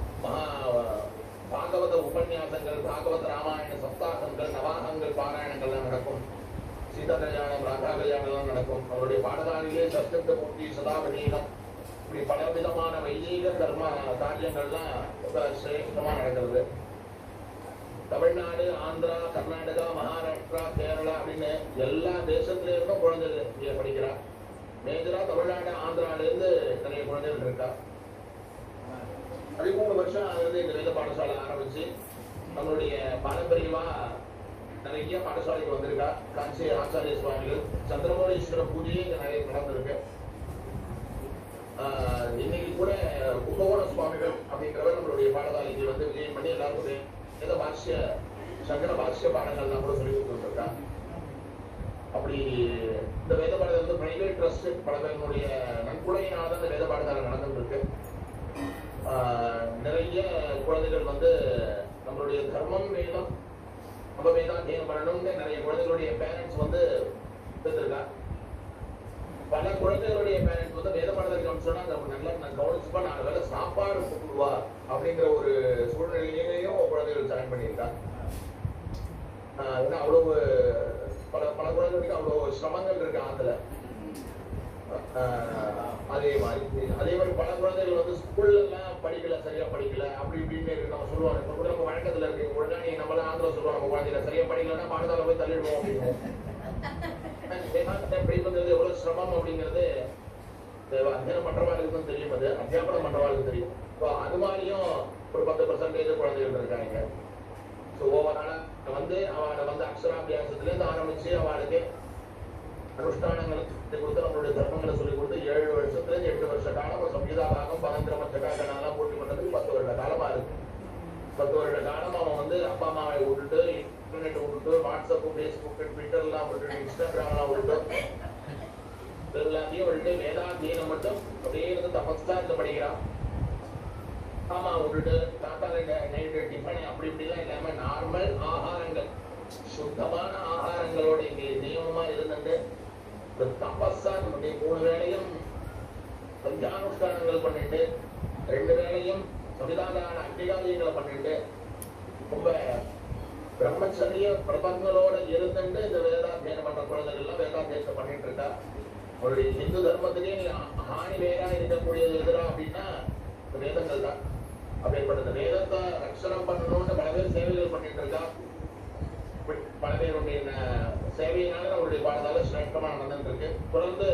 பாகவத உபன்யாசங்கள், பாகவத ராமாயண சப்தாகங்கள், நவாகங்கள், பாராயணங்கள்லாம் நடக்கும். சீதா கல்யாணம், ராதா கல்யாணம் எல்லாம் நடக்கும். அவருடைய பாடசாலையிலே சஷ்டப்த மூர்த்தி, சதாவதீனம், இப்படி பல விதமான வைதீக கர்ம காரியங்கள்லாம் ரொம்ப சிரேஷ்டமா நடக்கிறது. தமிழ்நாடு, ஆந்திரா, கர்நாடகா, மகாராஷ்டிரா, கேரளா அப்படின்னு எல்லா தேசத்துல இருந்தும் குழந்தைகள் இங்க படிக்கிறா. மேஜரா தமிழ்நாடு, ஆந்திரால இருந்து நிறைய குழந்தைகள் இருக்கா. 13 வருஷம் ஆகுது இந்த வேத பாடசாலை ஆரம்பிச்சு. நம்மளுடைய பாரம்பரியமா நிறைய பாடசாலைக்கு வந்திருக்கா. காஞ்சி ஆச்சாரிய சுவாமிகள், சந்திரமௌலீஸ்வர பூஜையே இங்க நிறைய நடந்திருக்கு. இன்னைக்கு கூட கும்பகோண சுவாமிகள் அப்படிங்கிறவர் நம்மளுடைய பாடசாலைக்கு வந்து விஜயம் பண்ணி எல்லாருக்கும் வேத பாஷ்ய சங்கர பாஷ்ய பாடங்கள்லாம் கூட சொல்லி கொடுத்துருக்கா. அப்படி இந்த வேத பாடத்தை வந்து பிரைவேட் ட்ரஸ்ட் பல பேருடைய நன்கொடையினால இந்த வேத பாடசாலை நடந்துட்டு இருக்கு. நிறைய குழந்தைகள் வந்து நம்மளுடைய தர்மம் வேதம் நம்ம வேதாத்தியம் பண்ணணும்னு நிறைய குழந்தைகளுடைய பேரண்ட்ஸ் வந்து எடுத்திருக்கா. பல குழந்தைகளுடைய பேரண்ட்ஸ் வந்து வேத பாடத்தை சொன்னா நல்லா கவனிச்சுப்பா, 4 வேளை சாப்பாடு கொடுவா அப்படிங்கிற ஒரு சூழ்நிலையிலேயும் குழந்தைகள் ஜாயின் பண்ணியிருக்கா. ஏன்னா அவ்வளவு பல குழந்தைகளுக்கு அவ்வளவு சிரமங்கள் இருக்கு ஆத்துல. அதே மாதிரி பல குழந்தைகள் வந்து ஸ்கூல்ல எல்லாம் படிக்கல, சரியா படிக்கல அப்படி இப்படின்னு நம்ம சொல்லுவாங்க. இப்ப கூட நம்ம வழக்கத்துல இருக்கு, ஒழுங்கா நீ நம்மள ஆந்திர சொல்லுவோம், நம்ம குழந்தைகளை சரியா படிக்கலன்னா பாடசாலை போய் தள்ளிடுவோம் அப்படின்னு. படிப்பது எவ்வளவு சிரமம் அப்படிங்கிறது அத்தியானம் பண்றவாளுக்கு தான் தெரியும், அது அத்தியாபனம் பண்றவாளுக்கு தெரியும். அது மாதிரியும் ஒரு 10% குழந்தைகள் இருக்காங்க. ஓவரால வந்து அவளை வந்து அக்ஷராபியாசத்துல இருந்து ஆரம்பிச்சு அவளுக்கு அனுஷ்டானங்களை கொடுத்து நம்மளுடைய தர்மங்களை சொல்லிக் கொடுத்து 7 வருஷத்துல 8 வருஷ காலம் சம்ஹிதா பாகம் பரந்திரம சகாகனாலாம் பூர்த்தி பண்றதுக்கு 10 வருட காலமா இருக்கு. 10 வருட காலம் அவன் வந்து அப்பா அம்மாவை விட்டுட்டு, இன்டர்நெட் விட்டுட்டு, வாட்ஸ்அப், பேஸ்புக், ட்விட்டர் எல்லாம் விட்டுட்டு, இன்ஸ்டாகிராம் எல்லாம் விட்டுட்டு, எல்லாத்தையும் விட்டுட்டு வேதாத்தியனம் மட்டும் அப்படியே இருந்து தபஸ்தா இருந்து படிக்கிறான். ஆமா விட்டுட்டு தாத்தால நைட்டு டிஃபன் அப்படி இப்படிலாம் இல்லாம நார்மல் ஆகாரங்கள், சுத்தமான ஆகாரங்களோட இங்கே நியமமா இருந்துட்டு தபஸா நம்முடைய 3 வேளையும் பஞ்சானுஷ்டானங்கள் பண்ணிட்டு 2 வேளையும் சவிதாதான அங்கீகாரியங்களை பண்ணிட்டு ரொம்ப பிரம்மச்சரிய பிரபங்களோட இருந்துட்டு இந்த வேதாத்தியனம் பண்ற குழந்தைகள் எல்லாம் வேதாத்தியத்தை பண்ணிட்டு இருக்கா. அவருடைய இந்து தர்மத்திலே ஹானி வேறா இருக்கக்கூடியது எதிரா அப்படின்னா வேதங்கள் தான். அப்படிப்பட்ட வேதத்தை ரட்சணம் பண்ணணும்னு பல பேர் சேவைகள் பண்ணிட்டு இருக்கா. பல பேருடைய சேவையினால அவருடைய பாடசாலை சிரேஷ்டமா நடந்துட்டு இருக்கு. தொடர்ந்து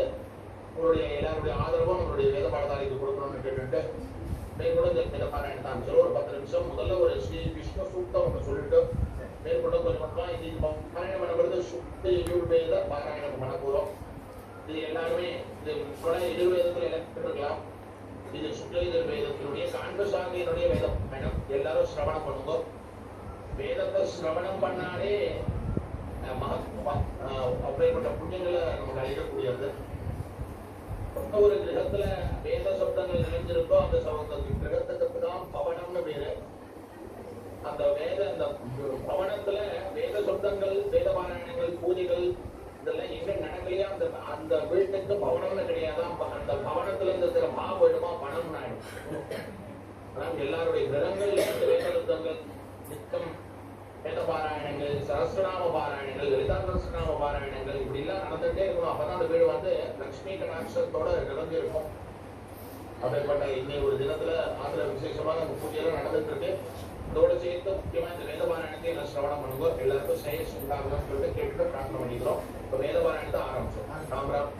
உங்களுடைய எல்லாருடைய ஆதரவும் அவருடைய வேத பாடசாலைக்கு கொடுக்கணும்னு கேட்டுட்டு மேற்கொண்டு வேத பாராயணம் தான் ஒரு 10 நிமிஷம் முதல்ல ஒரு ஸ்ரீ விஷ்ணு சூக்தம் ஒன்று சொல்லிட்டு மேற்கொண்டு கொஞ்சம் கொஞ்சமா இது பாராயணம் பண்ணப்படுறது சுத்த யஜுர்வேத பாராயணம் பண்ண போறோம். இது எல்லாருமே இது எதிர்வேதத்துல இருக்கலாம். இது சுத்த எதிர்வேதத்தினுடைய காண்பசாங்கியினுடைய வேத பயணம் எல்லாரும் சிரவணம் பண்ணுங்க. வேதத்தை சிரவணம் பண்ணாலே அப்படிப்பட்ட புண்ணியங்களை நமக்கு அழிக்கக்கூடியது. ஒரு கிரகத்துல வேத சப்தங்கள் நிறைஞ்சிருக்கோ அந்த கிரகத்துக்கு தான் பவனம்னு பேரு. அந்த பவனத்துல வேத சப்தங்கள் வேத பாராயணங்கள் பூஜைகள் இதெல்லாம் எங்க நடக்கலையா அந்த வீட்டுக்கு பவனம்னு கிடையாது. அந்த பவனத்துல இருக்கிற மாவெடுமா பணம்னு ஆயிடும். அதான் எல்லாருடைய கிரகங்கள் வேத சப்தங்கள் நித்தம் வேத பாராயணங்கள் சஹஸ்ரநாம பாராயணங்கள் லலிதா சஹஸ்ரநாம பாராயணங்கள் இப்படி எல்லாம் நடந்துட்டே இருக்கணும். அப்பதான் அந்த வீடு லட்சுமி கடாட்சத்தோட நிறைஞ்சு இருக்கும். அப்படிப்பட்ட இன்னைக்கு ஒரு தினத்துல அதுல விசேஷமாக அந்த பூஜையெல்லாம் நடந்துட்டு இருக்கு. இதோட சேர்த்து முக்கியமா இந்த வேத பாராயணத்தை எல்லாம் சிரவணம் பண்ணுங்க. எல்லாருக்கும் சேஷ் உண்டாகணும்னு சொல்லிட்டு கேட்டுட்டு பிரார்த்தனை பண்ணிக்கிறோம். இப்ப வேத பாராயணத்தை ஆரம்பிச்சோம். ராம் ராம்.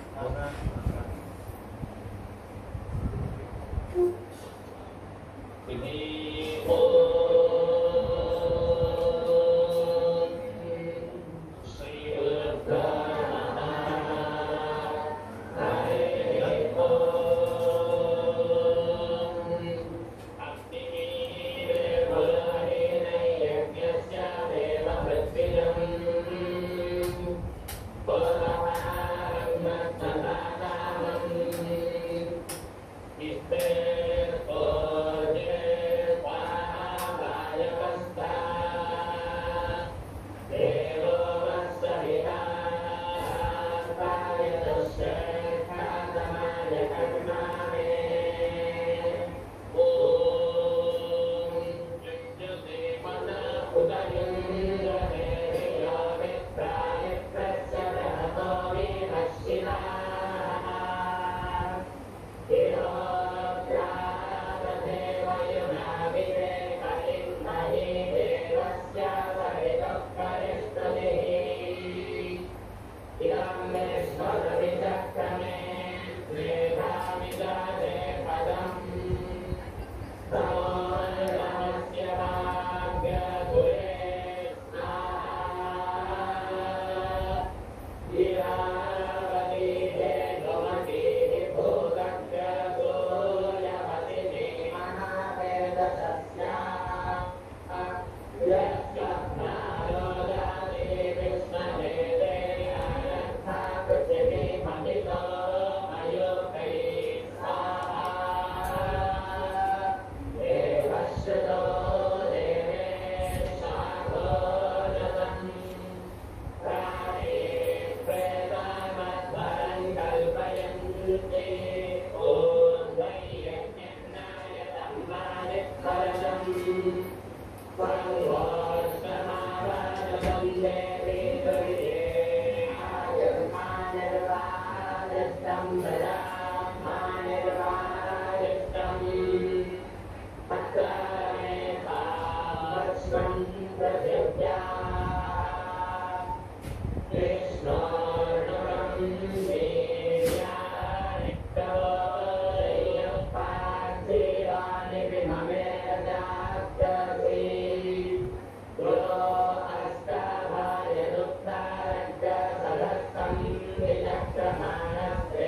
Vijakramanastre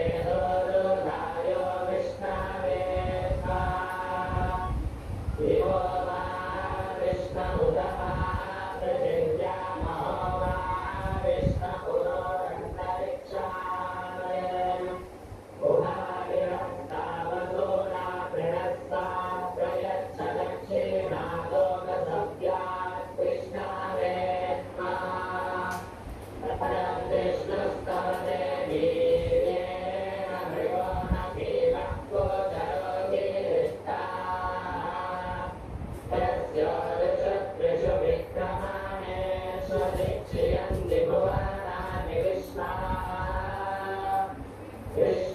Yeah.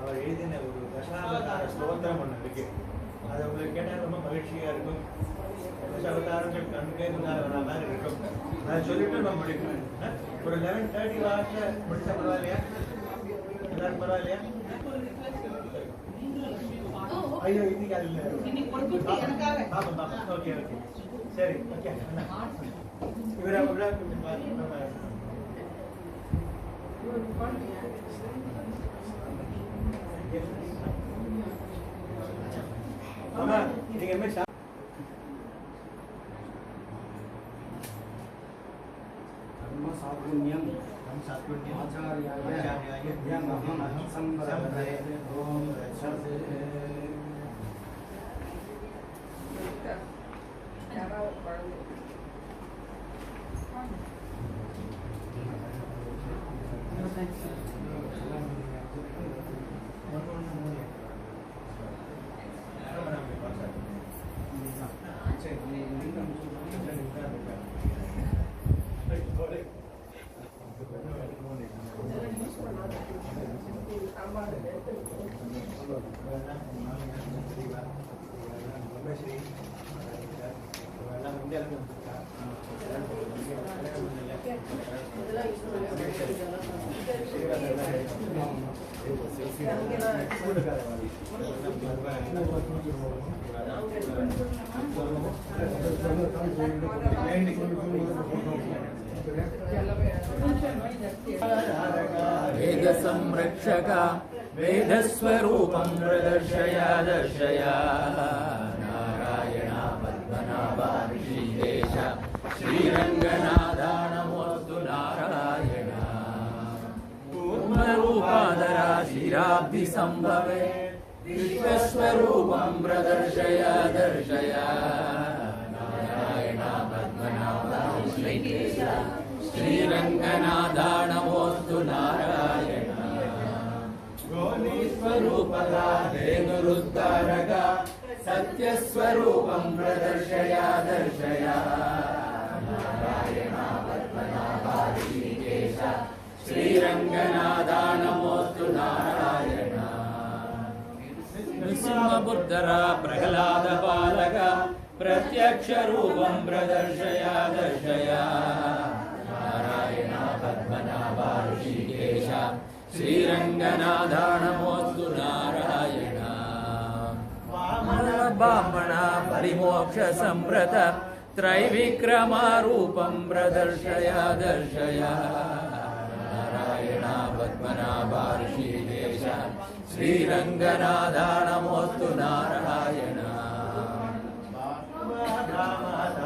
அவர் எழுதின ஒரு தசாவதார ஸ்தோத்திரம் ஒன்று இருக்கு. அதை உங்களுக்கு கேட்டால் ரொம்ப மகிழ்ச்சியாக இருக்கும். தசாவதாரங்கள் கண்ணுக்கே முன்னாடி மாதிரி இருக்கும். அதை சொல்லிட்டு நம்ம முடிக்கணும். ஒரு 11:30 வாக்கில் முடிச்சா பரவாயில்லையா? எல்லாரும் பரவாயில்லையா? ஐயோ இன்னைக்கு அது இல்லை. பாப்போம் பாப்போம். ஓகே ஓகே சரி ஓகே. இவரை ஆமா நீங்க என்ன சாத்குண்யம் ஆச்சார்யாய யமஹம் சம்பரதே ஓம் தத்சத். वेद संरक्षक वेदस्वरूपं प्रदर्शय दर्शय नारायण पद्मनाभा ऋषिकेश श्रीरङ्गनाथा नमोऽस्तु नारायण पूर्णरूपाधरा शिराब्धि सम्भवे विश्वस्वरूपं प्रदर्शय दर्शय नारायण पद्मनाभा ऋषिकेश श्रीरङ्गनाथा नमोऽस्तु नारायण गोनीस्वरूपदा धेनुरुद्धारक सत्यस्वरूपं प्रदर्शय दर्शय नारायण पद्मनाभा ऋषिकेश श्रीरङ्गनाथा नमोऽस्तु नारायण नृसिंहबुद्धरा प्रह्लादपालक प्रत्यक्षरूपं प्रदर्शय दर्शय नारायण पद्मनाभा ऋषिकेश श्रीरङ्गनाथा नमोऽस्तु नारायण ब्राह्मण परिमोक्ष सम्प्रत त्रैविक्रमारूपं प्रदर्शय दर्शय नारायण पद्मनाभा ऋषिकेश श्रीरङ्गनाथा नमोऽस्तु नारायण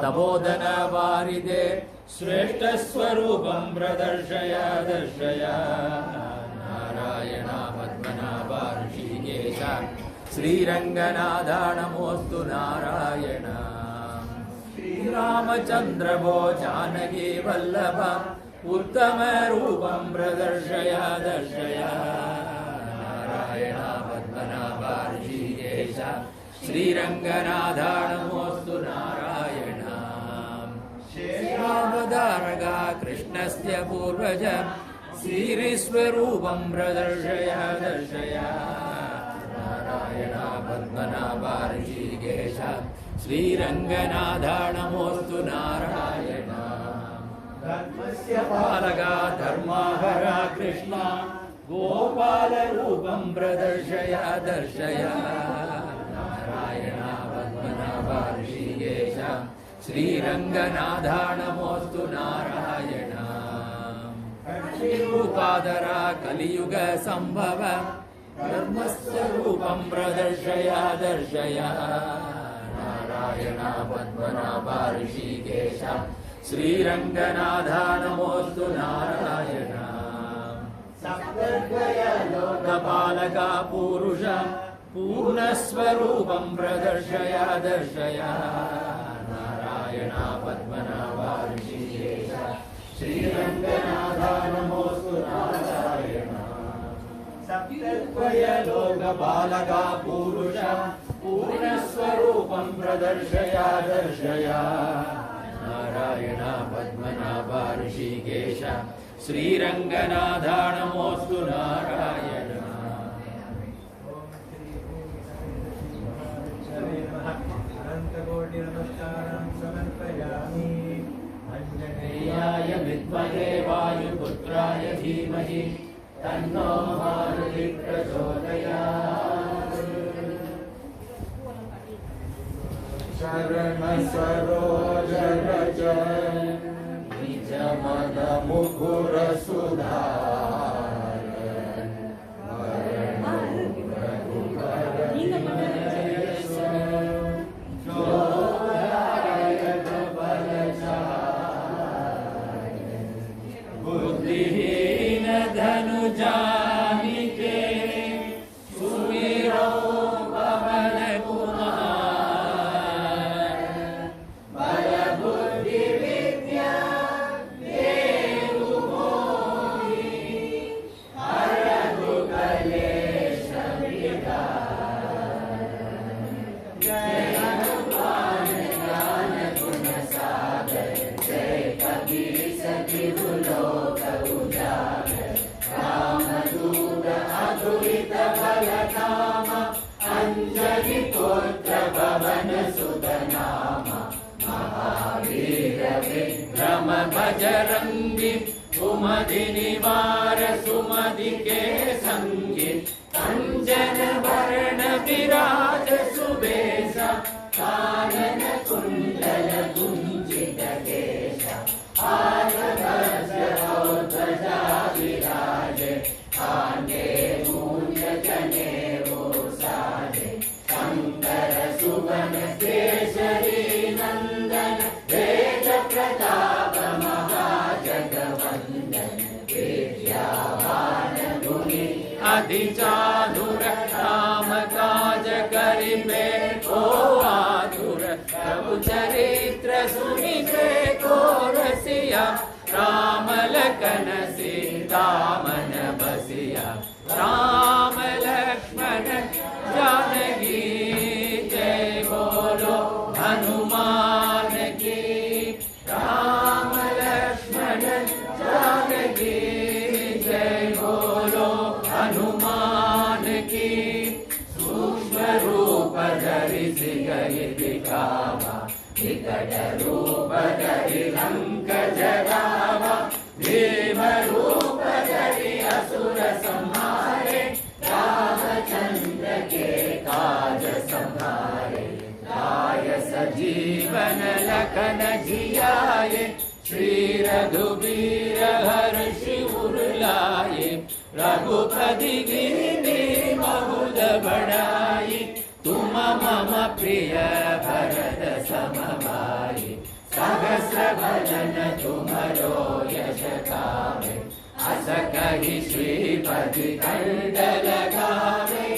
तपोधन वारिदे श्रेष्ठस्वरूपं प्रदर्शय दर्शय नारायण पद्मनाभा ऋषिकेश श्रीरङ्गनाथा नमोऽस्तु नारायण श्रीरामचन्द्र भो जानकी वल्लभ उत्तमरूपं प्रदर्शय दर्शय नारायण पद्मनाभा ऋषिकेश श्रीरङ्गनाथा नमोऽस्तु नारायण शेषावतारका कृष्णस्य पूर्वज श्रीस्वरूपं प्रदर्शय दर्शय नारायण पद्मनाभा ऋषिकेश श्रीरङ्गनाथा नमोऽस्तु नारायण धर्मस्य पालका धर्माहरा कृष्ण गोपालरूपं प्रदर्शय दर्शय नारायण पद्मनाभा ऋषिकेश श्रीरङ्गनाथा नमोऽस्तु नारायण रूपाधरा कलियुग सम्भव धर्मस्वरूपं प्रदर्शय दर्शय नारायण पद्मनाभा ऋषिकेश श्रीरङ्गनाथा नमोऽस्तु नारायण सप्तद्वय लोकपालका पुरुष पूर्णस्वरूपं प्रदर्शय दर्शय नारायण पद्मनाभा ऋषिकेश श्रीरङ्गनाथा नमोऽस्तु नारायण सप्तद्वय लोकपालका पुरुष पूर्णस्वरूपं प्रदर्शय दर्शय नारायण पद्मनाभा ऋषिकेश श्रीरङ्गनाथा नमोऽस्तु नारायण उपचारं समर्पयामि आञ्जनेयाय विद्महे वायुपुत्राय धीमहि तन्नो मारुतिः प्रचोदयात्। शरण सरोज रज निज मन मुकुर सुधार बुद्धिहीन धनु जानिके सुमिरो पवन कुमार बल बुद्धि विद्या देहु मोहि हरहु कलेश विकार। जय हनुमान ज्ञान गुण सागर जय कबीर सतिहु लोक उजागर। रामदूत अतुलित बल धाम अंजनी पुत्र पवन सुत नाम। महावीर विक्रम बजरंगी सुमति निवार सुमति के संगी। कंचन वरण विराज सुबेसा कानन कुंडल कुंचित केसा। आर्धवज्र ध्वजा विराजे कांधे मूंज जनेऊ साजे। शंकर सुवन केसरी नंदन वेद प्रताप महाजगवंदन। विद्यावान गुणी अति चातुर राम काज करिबे को आतुर। प्रभु चरित्र सुनिबे को रसिया राम लखन सीता मन बसिया। राम लक्ष्मण जानकी जय बोलो हनुमान की। राम लक्ष्मण जानकी जय बोलो हनुमान की। सूक्ष्म रूप धरि सिगहि दिखावा विकट रूप धरि लंक जरावा। भीम रूप धरि असुर संहारे रामचंद्र के काज संहारे। लाय सजीवन लखन जियाए श्री रघुबीर हर्षि उर लाए। रघुपति गिरि बहुध बढ़ाई तुम मम प्रिय भरत सम भाई। सहस्र भजन तुमरो यश गावे अस कहि श्रीपति कंठ लगावे।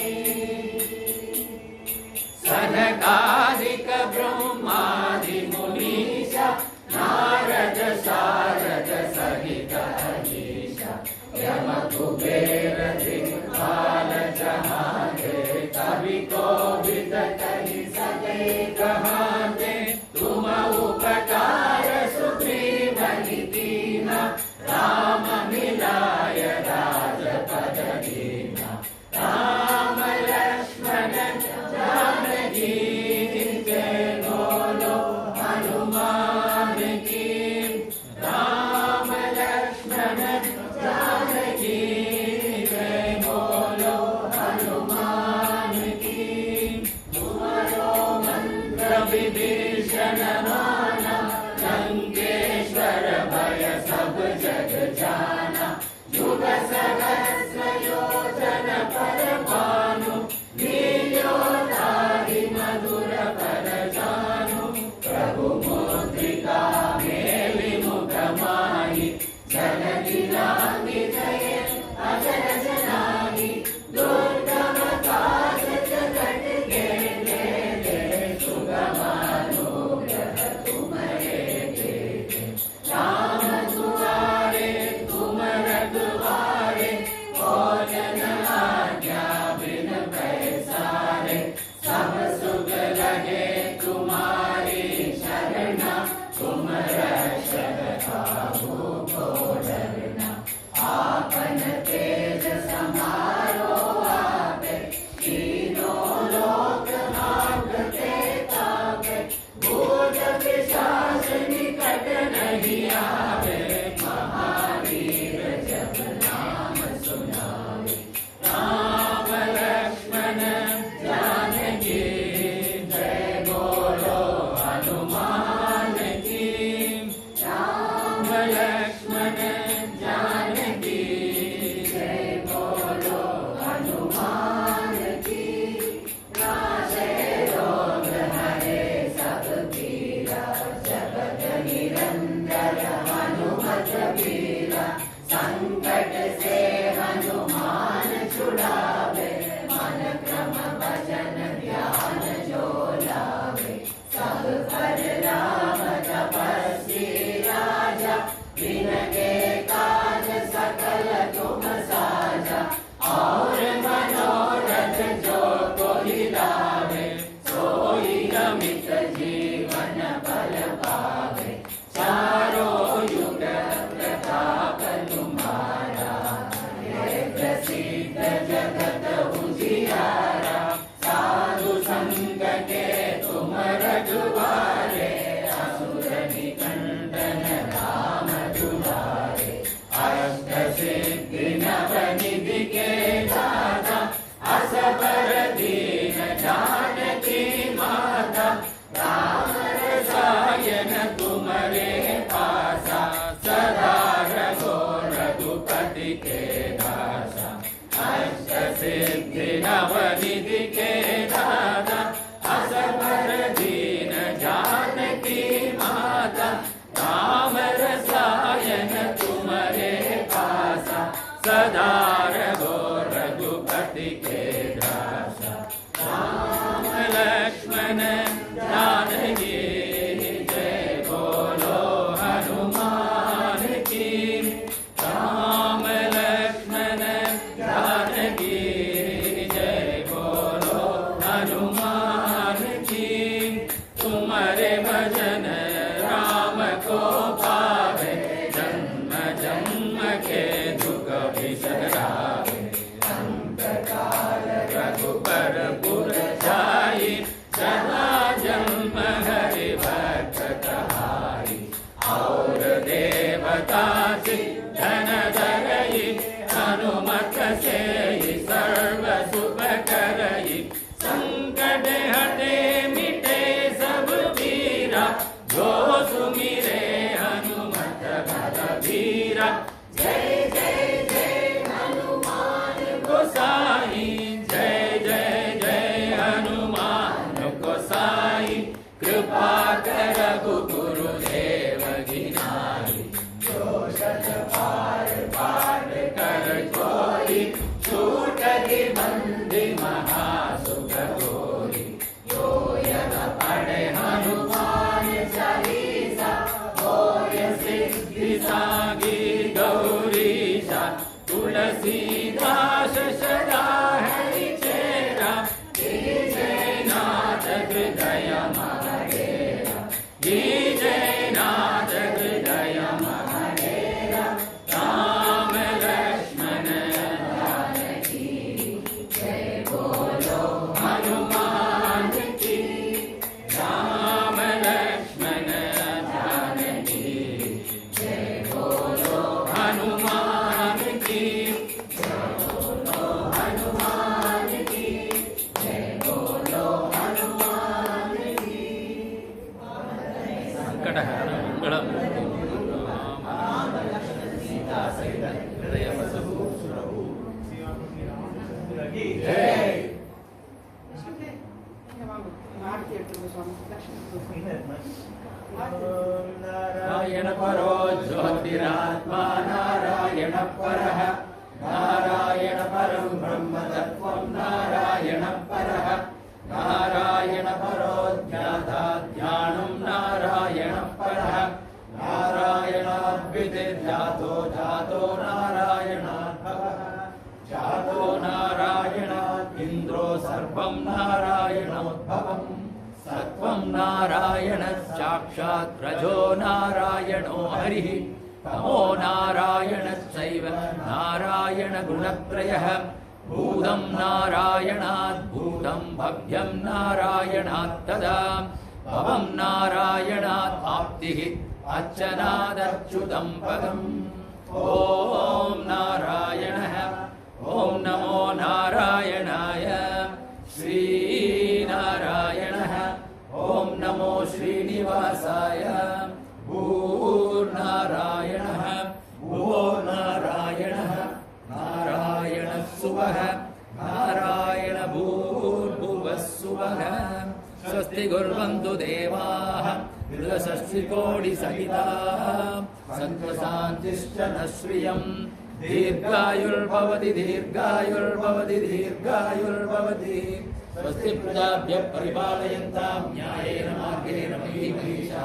सनकादिक ब्रह्मादि मुनीसा नारद सारद सहित अहीसा। यम कुबेर दिक्पाल जहांते कवि कोविद कहि सके कहाते। तुम उपकार सुग्रीव दीना राम मिलाय राजपद दीना। राम लक्ष्मण जानकी जय बोलो हनुमान की। राम लक्ष्मण जानकी जय बोलो हनुमान की। तुमरो मंत्र दीन जानकी माता राम रसायन तुम्हारे पासा सदा रघो रघुपति के दासा अष्ट सिद्धि नवनिधि के दादा असबर दीन जानकी माता राम रसायन तुम्हारे पासा सदा रघो रघुपति के दासा राम लक्ष्मण जानकी जय बोलो हनुमान की राम लक्ष्मण जानकी जय बोलो हनुमान की तुम्हारे भजन राम को पावे जन्म जन्म के दुख विसरावे अंत काल रघुबर पुर जाई सदा जन्म हरि भक्त कहाई और देवता सिद्धन धरई हनुमत से सर्व शुभ करई संकट हटे मिटे सब पीरा जो सुमिरे हनुमत बल बीरा जय जय जय हनुमान गोसाई जय जय जय हनुमान गोसाई कृपा कर गुरुदेव गिनाई जो शत पार पार कर कोई छूट की बंदी महासुख गोरी जो यद पढ़े हनुमान चालीसा होय सिद्धि सागी गौरीशा तुलसीदास सदा हरि चेरा जयनाथ हृदय महादेवा जयनाथ हृदय महादेवा राम लक्ष्मण जानकी जय बोलो हनुमान की राम लक्ष्मण जानकी जय बोलो हनुमान की जय बोलो हनुमान की जय बोलो हनुमान की संकटहर मंगलमूर्ति राम लक्ष्मण सीता सहित हृदय वसु जय नारायण परो ज्योतिरात्मा नारायण परः नारायण परं ब्रह्म तत्त्वं नारायण परः नारायण परो ज्ञाता ज्ञानं नारायण परः नारायणाद्वितीर्जातो जातो नारायणात् भवः जातो नारायणात् इन्द्रो सर्वं नारायणोद्भवम् सत्वं नारायण साक्षात् रजो नारायणो हरिः तमो नारायणश्चैव नारायण गुणत्रयः भूतं नारायणात् भूतं भव्यं नारायणात् तदा भवं नारायणात् आप्तिः अच्छनादच्युतं पदम् ॐ नारायणः ॐ नमो नारायणाय श्रीनारायणः ॐ नमो श्रीनिवासाय भूर्नारायणः भुवो नारायणः नारायणः सुवः नारायण भूर्भुवः सुवः स्वस्ति कुर्वन्तु देवाः मृगषष्टिकोटिसहिताः सत्त्वशान्तिश्च न श्रियम् दीर्घायुर्भवति दीर्घायुर्भवति दीर्घायुर्भवति स्वस्ति प्रजाभ्यः परिपालयन्तां न्यायेन मार्गेण मयि मनीषा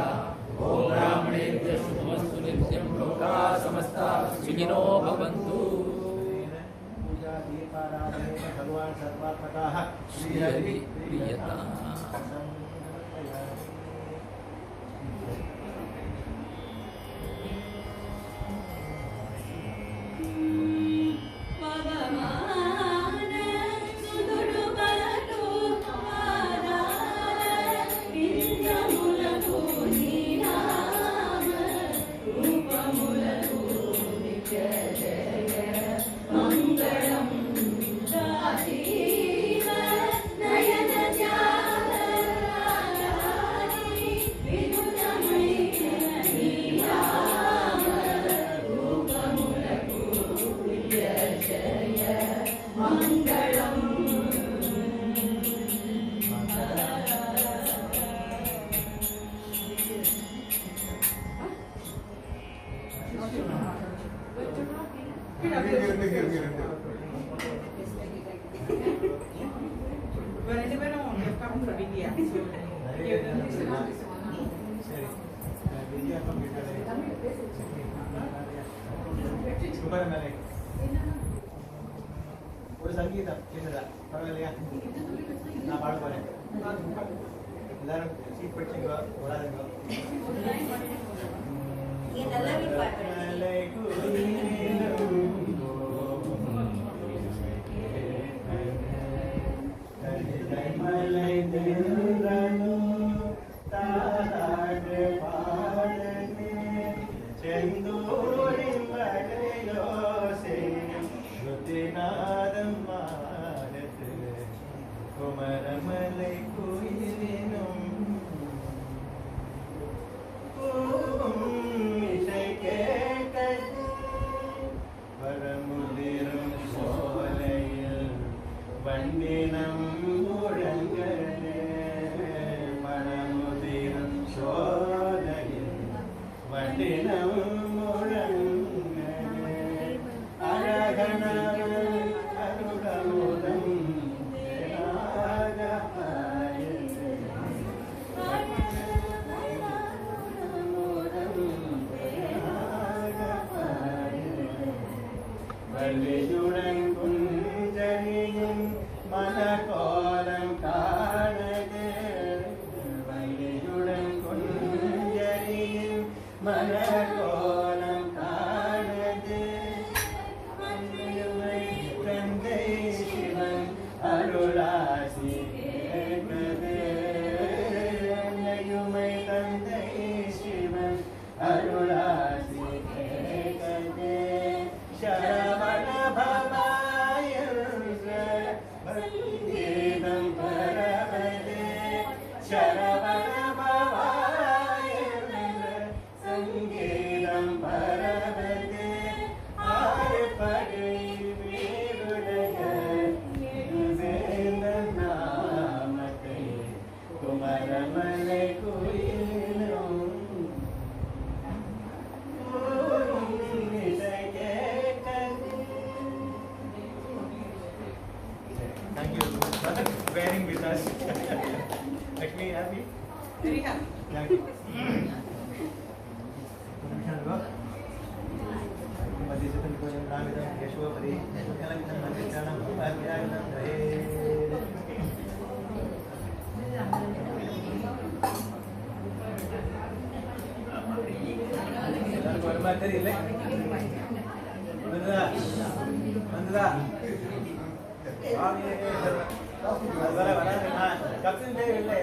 ॐ ब्राह्मणेभ्यः शुभमस्तु नित्यं लोकाः समस्ताः सुखिनो भवन्तु भगवान सर्वात्मकाः श्रीहरि प्रियता मंगलम இவங்க ரெண்டு பேரும் come from India. சரி வித்யா கம்ப்யூட்டர் குமரமலை ஒரு சங்கீதம் கேட்டதா பரவாயில்லையா நான் பாட போறேன் எல்லாரும் சீட் படிச்சுங்க ஓடாதுங்க குமரமலை கோயிலினும் இசை கேட்டது வரமுதிரும் சோலையில் வண்டினம் முழங்கலே வரமுதிரும் சோலையில் வண்டினம் முழங்கலே அழகனவள் அருளமுதம் வள்ளியுடன் குஞ்சரியின் மனக்கோலம் காணது வள்ளியுடன் குஞ்சரியின் மனக்கோலம் காணது வள்ளியுமை தந்தை சிவன் அருளாசி கேட்டது வள்ளியுமை தந்தை சிவன் அருளாசி கேட்டது சரவண பவாய சங்கீதம் பரவதே சரவண பவாய சங்கீதம் பரவதே ஆறுபடை வீருடைய வேந்த நாமத்தை குமரமலை கோயிலும் Thank you for bearing with us. Lakshmi, happy? Very happy. Thank you. मध्यस्थन को नामिदं यशोपरि कलंकं मध्यस्थानं भाग्यानं रहे எல்லாரும் ஒரு மாதிரி தெரியல வந்ததா வந்ததா வராது வராது கப்சின் தேவையில்லை